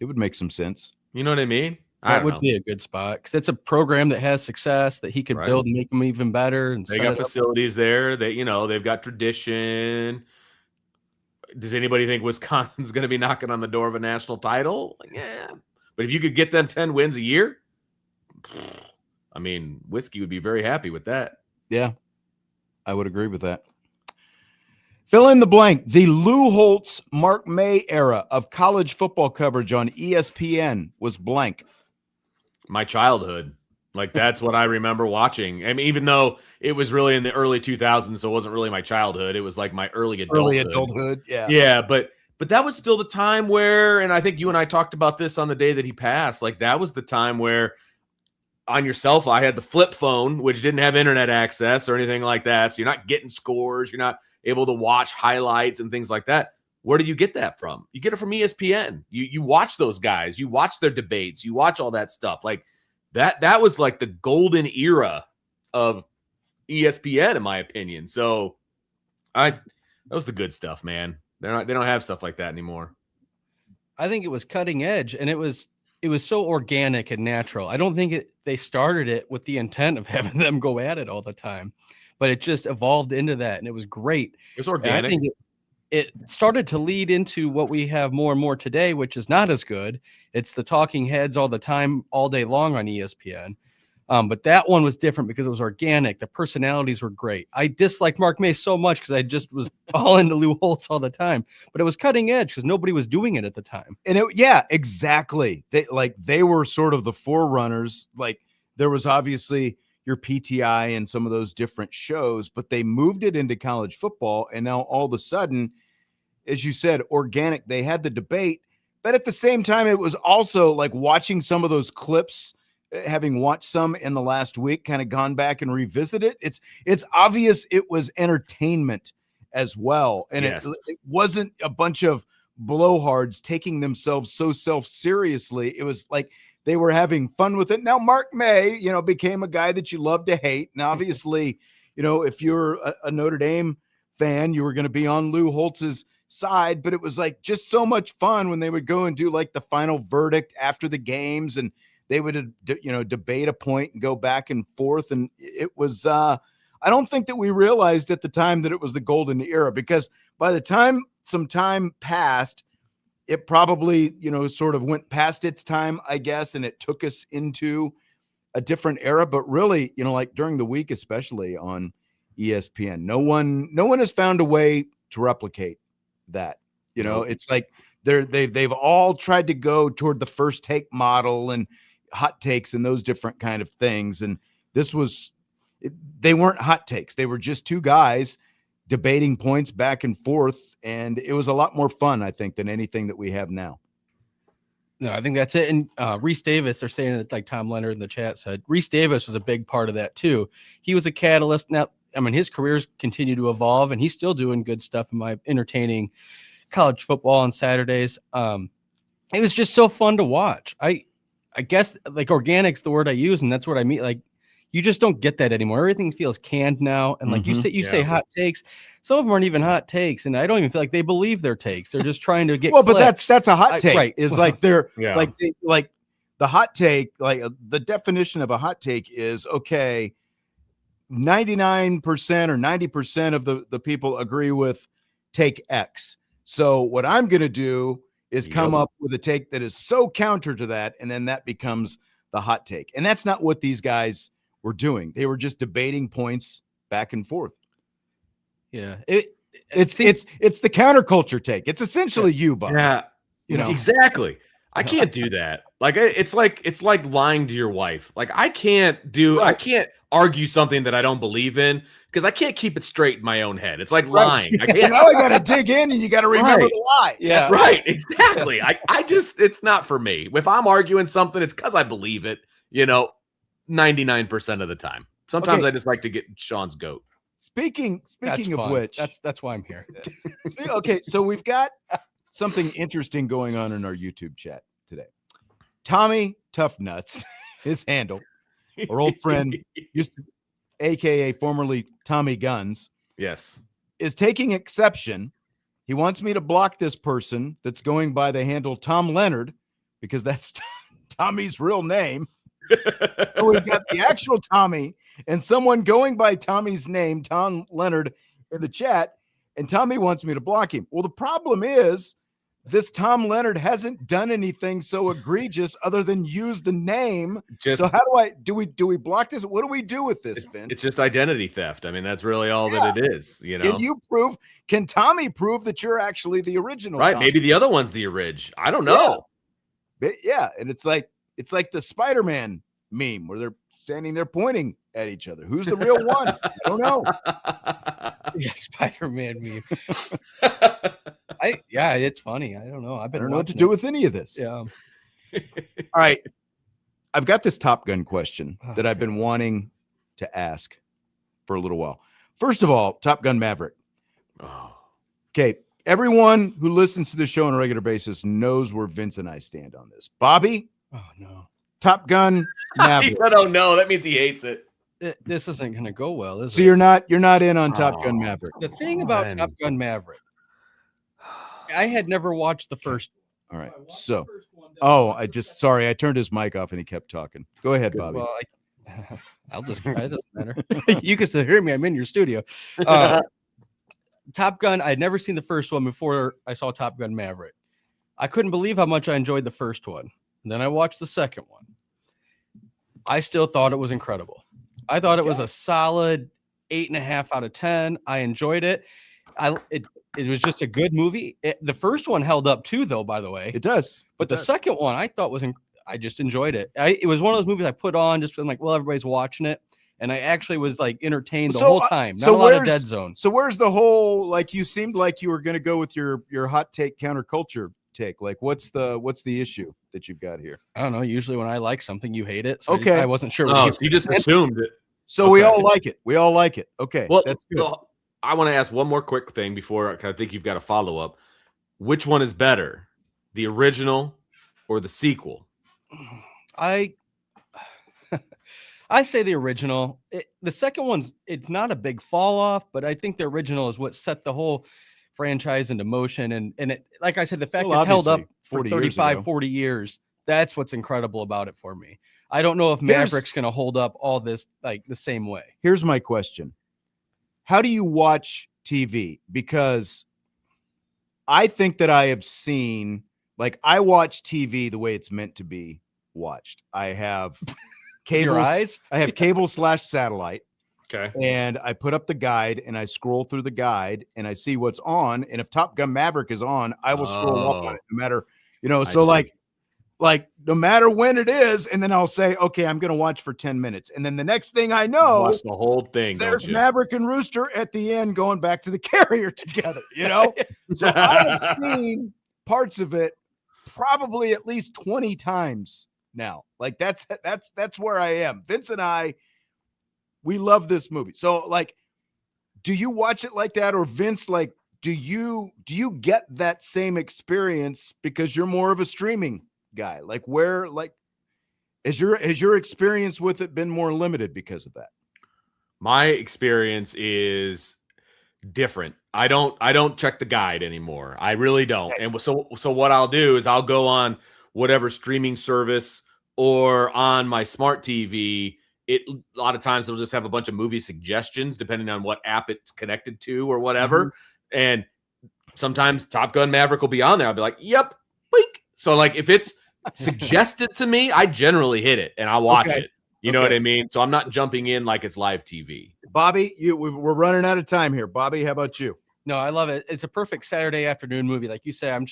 it would make some sense. You know what I mean? That would be a good spot because it's a program that has success that he could build and make them even better. And they got facilities there that, they've got tradition. Does anybody think Wisconsin's going to be knocking on the door of a national title? Yeah. But if you could get them 10 wins a year, I mean, Whiskey would be very happy with that. Yeah, I would agree with that. Fill in the blank. The Lou Holtz, Mark May era of college football coverage on ESPN was blank. My childhood. Like, that's what I remember watching. I mean, even though it was really in the early 2000s, so it wasn't really my childhood. It was like my early adulthood. Yeah. Yeah, but that was still the time where, and I think you and I talked about this on the day that he passed, like that was the time where on your cell phone, I had the flip phone, which didn't have internet access or anything like that. So you're not getting scores. You're not able to watch highlights and things like that. Where do you get that from? You get it from ESPN. You watch those guys. You watch their debates. You watch all that stuff. Like that was like the golden era of ESPN, in my opinion. So that was the good stuff, man. They don't have stuff like that anymore. I think it was cutting edge, and it was so organic and natural. I don't think they started it with the intent of having them go at it all the time, but it just evolved into that, and it was great. It was organic. And I think it started to lead into what we have more and more today, which is not as good. It's the talking heads all the time, all day long on ESPN. But that one was different because it was organic. The personalities were great. I disliked Mark May so much because I just was all into Lou Holtz all the time. But it was cutting edge because nobody was doing it at the time. And exactly. They were sort of the forerunners. Like there was obviously your PTI and some of those different shows, but they moved it into college football. And now all of a sudden, as you said, organic, they had the debate. But at the same time, it was also like watching some of those clips, having watched some in the last week, kind of gone back and revisited it. It's obvious it was entertainment as well. And it wasn't a bunch of blowhards taking themselves so self-seriously. It was like they were having fun with it. Now, Mark May, became a guy that you love to hate. And obviously, if you're a Notre Dame fan, you were going to be on Lou Holtz's side, but it was like just so much fun when they would go and do like the final verdict after the games, and they would, debate a point and go back and forth. And it was, I don't think that we realized at the time that it was the golden era, because by the time some time passed, it probably, sort of went past its time, I guess. And it took us into a different era, but really, like during the week, especially on ESPN, no one has found a way to replicate that. It's like they've all tried to go toward the first take model and hot takes and those different kind of things. And they weren't hot takes. They were just two guys debating points back and forth. And it was a lot more fun, I think, than anything that we have now. No, I think that's it. And Reese Davis, they're saying that, like Tom Leonard in the chat said, Reese Davis was a big part of that too. He was a catalyst. Now, I mean, his careers continue to evolve, and he's still doing good stuff in my entertaining college football on Saturdays. It was just so fun to watch. I guess like organic's the word I use, and that's what I mean. Like you just don't get that anymore. Everything feels canned now. And like you say hot takes. Some of them aren't even hot takes, and I don't even feel like they believe their takes. They're just trying to get but that's a hot take. Right. Is like they're like the hot take, like the definition of a hot take is 99% or 90% of the people agree with take X. So what I'm going to do is come up with a take that is so counter to that, and then that becomes the hot take. And that's not what these guys were doing. They were just debating points back and forth. Yeah. It's the counterculture take. It's essentially you, Bob. Yeah. Exactly. I can't do that. Like it's like lying to your wife. Like I can't argue something that I don't believe in because I can't keep it straight in my own head. It's like lying. I can't. I got to dig in and you got to remember the lie. Yeah. Right. Exactly. I just, it's not for me. If I'm arguing something, it's because I believe it, 99% of the time. Sometimes I just like to get Sean's goat. Speaking That's of fun. which, That's why I'm here. okay, so we've got something interesting going on in our YouTube chat today. Tommy Tough Nuts, his handle, our old friend, aka formerly Tommy Guns, Yes. is taking exception. He wants me to block this person that's going by the handle Tom Leonard because that's Tommy's real name. So we've got the actual Tommy and someone going by Tommy's name, Tom Leonard, in the chat, and Tommy wants me to block him. Well, the problem is this Tom Leonard hasn't done anything so egregious other than use the name. So how do we block this? What do we do with this, Vince? It's just identity theft. I mean, that's really all that it is. You know, Can Tommy prove that you're actually the original? Right? Tommy? Maybe the other one's the orig. I don't know. Yeah, and it's like the Spider-Man meme where they're standing there pointing at each other. Who's the real one? I don't know. Yeah, Spider-Man meme. It's funny. I don't know. I don't know what to do with any of this. Yeah. All right. I've got this Top Gun question that I've been wanting to ask for a little while. First of all, Top Gun Maverick. Okay. Everyone who listens to the show on a regular basis knows where Vince and I stand on this. Bobby? Oh, no. Top Gun Maverick. He said, "Oh no," that means he hates it. This isn't going to go well, is it? So you're not in on Top Gun Maverick. The thing about Top Gun Maverick, I had never watched the first. All right. So, I turned his mic off and he kept talking. Go ahead, Bobby. Well, I'll just try. It doesn't matter. You can still hear me. I'm in your studio. Top Gun. I'd never seen the first one before I saw Top Gun Maverick. I couldn't believe how much I enjoyed the first one. And then I watched the second one. I still thought it was incredible. I thought it was a solid 8.5 out of 10. I enjoyed it. It was just a good movie. The first one held up too, though, by the way. It does. But the second one I thought I just enjoyed it. It was one of those movies I put on just feeling like, well, everybody's watching it. And I actually was like entertained the whole time. Not a lot of dead zone. So where's the whole, like, you seemed like you were going to go with your hot take counterculture take. Like, what's the issue that you've got here? I don't know. Usually when I like something, you hate it. So okay. I wasn't sure. Oh, so you just assumed it. So we all like it. We all like it. Okay. Well, that's good. Well, I want to ask one more quick thing before I think you've got a follow up. Which one is better, the original or the sequel? I say the original. The second one's it's not a big fall off, but I think the original is what set the whole franchise into motion. And it, like I said, the fact it's held up for 35, 40 years, that's what's incredible about it for me. I don't know if Maverick's going to hold up all this like the same way. Here's my question. How do you watch TV? Because I think that I have seen, like, I watch TV the way it's meant to be watched. I have cable. Your eyes? I have cable/satellite. Okay. And I put up the guide and I scroll through the guide and I see what's on. And if Top Gun Maverick is on, I will scroll up on it no matter, so like no matter when it is. And then I'll say, okay, I'm going to watch for 10 minutes. And then the next thing I know, watch the whole thing. There's Maverick and Rooster at the end going back to the carrier together, So I have seen parts of it probably at least 20 times now. Like that's where I am. Vince and I, we love this movie. So, like, do you watch it like that, or Vince? Like, do you get that same experience because you're more of a streaming guy? Like, where, like, has your experience with it been more limited because of that? My experience is different. I don't check the guide anymore. I really don't. Okay. And so what I'll do is I'll go on whatever streaming service or on my smart TV. A lot of times they'll just have a bunch of movie suggestions depending on what app it's connected to or whatever. Mm-hmm. And sometimes Top Gun Maverick will be on there. I'll be like, yep. Boink. So like if it's suggested to me, I generally hit it and I'll watch it. You know what I mean? So I'm not jumping in like it's live TV. Bobby, we're running out of time here. Bobby, how about you? No, I love it. It's a perfect Saturday afternoon movie. Like you say, I'm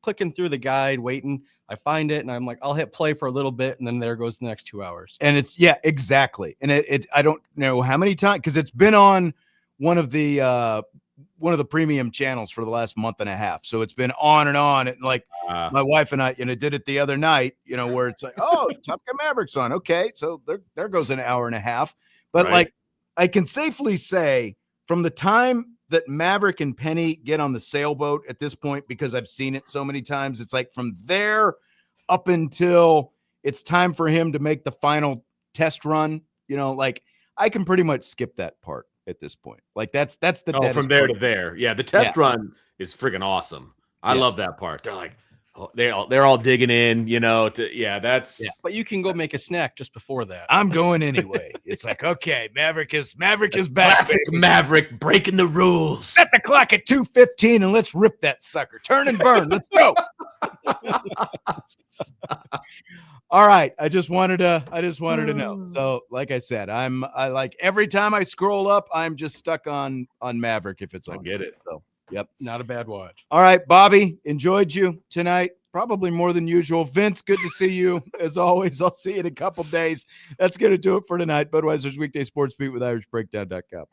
clicking through the guide, waiting. I find it and I'm like, I'll hit play for a little bit. And then there goes the next 2 hours. And it's, exactly. And I don't know how many times, because it's been on one of the premium channels for the last month and a half. So it's been on and on. And like my wife and I, did it the other night, where it's like, oh, Top Gun Maverick's on. Okay. So there goes an hour and a half. But like, I can safely say from the time that Maverick and Penny get on the sailboat at this point, because I've seen it so many times, it's like from there up until it's time for him to make the final test run, like I can pretty much skip that part at this point. Like that's the from there to there. Yeah, the test run is friggin' awesome. I love that part. They're like, they're all digging in, But you can go make a snack just before that. I'm going anyway. It's like, okay, Maverick is back. Classic Maverick breaking the rules. Set the clock at 2:15 and let's rip that sucker. Turn and burn. Let's go. All right. I just wanted to know. So, like I said, I like every time I scroll up, I'm just stuck on Maverick if it's on. I get it. So, yep. Not a bad watch. All right, Bobby, enjoyed you tonight. Probably more than usual. Vince, good to see you as always. I'll see you in a couple days. That's going to do it for tonight. Budweiser's Weekday Sports Beat with IrishBreakdown.com.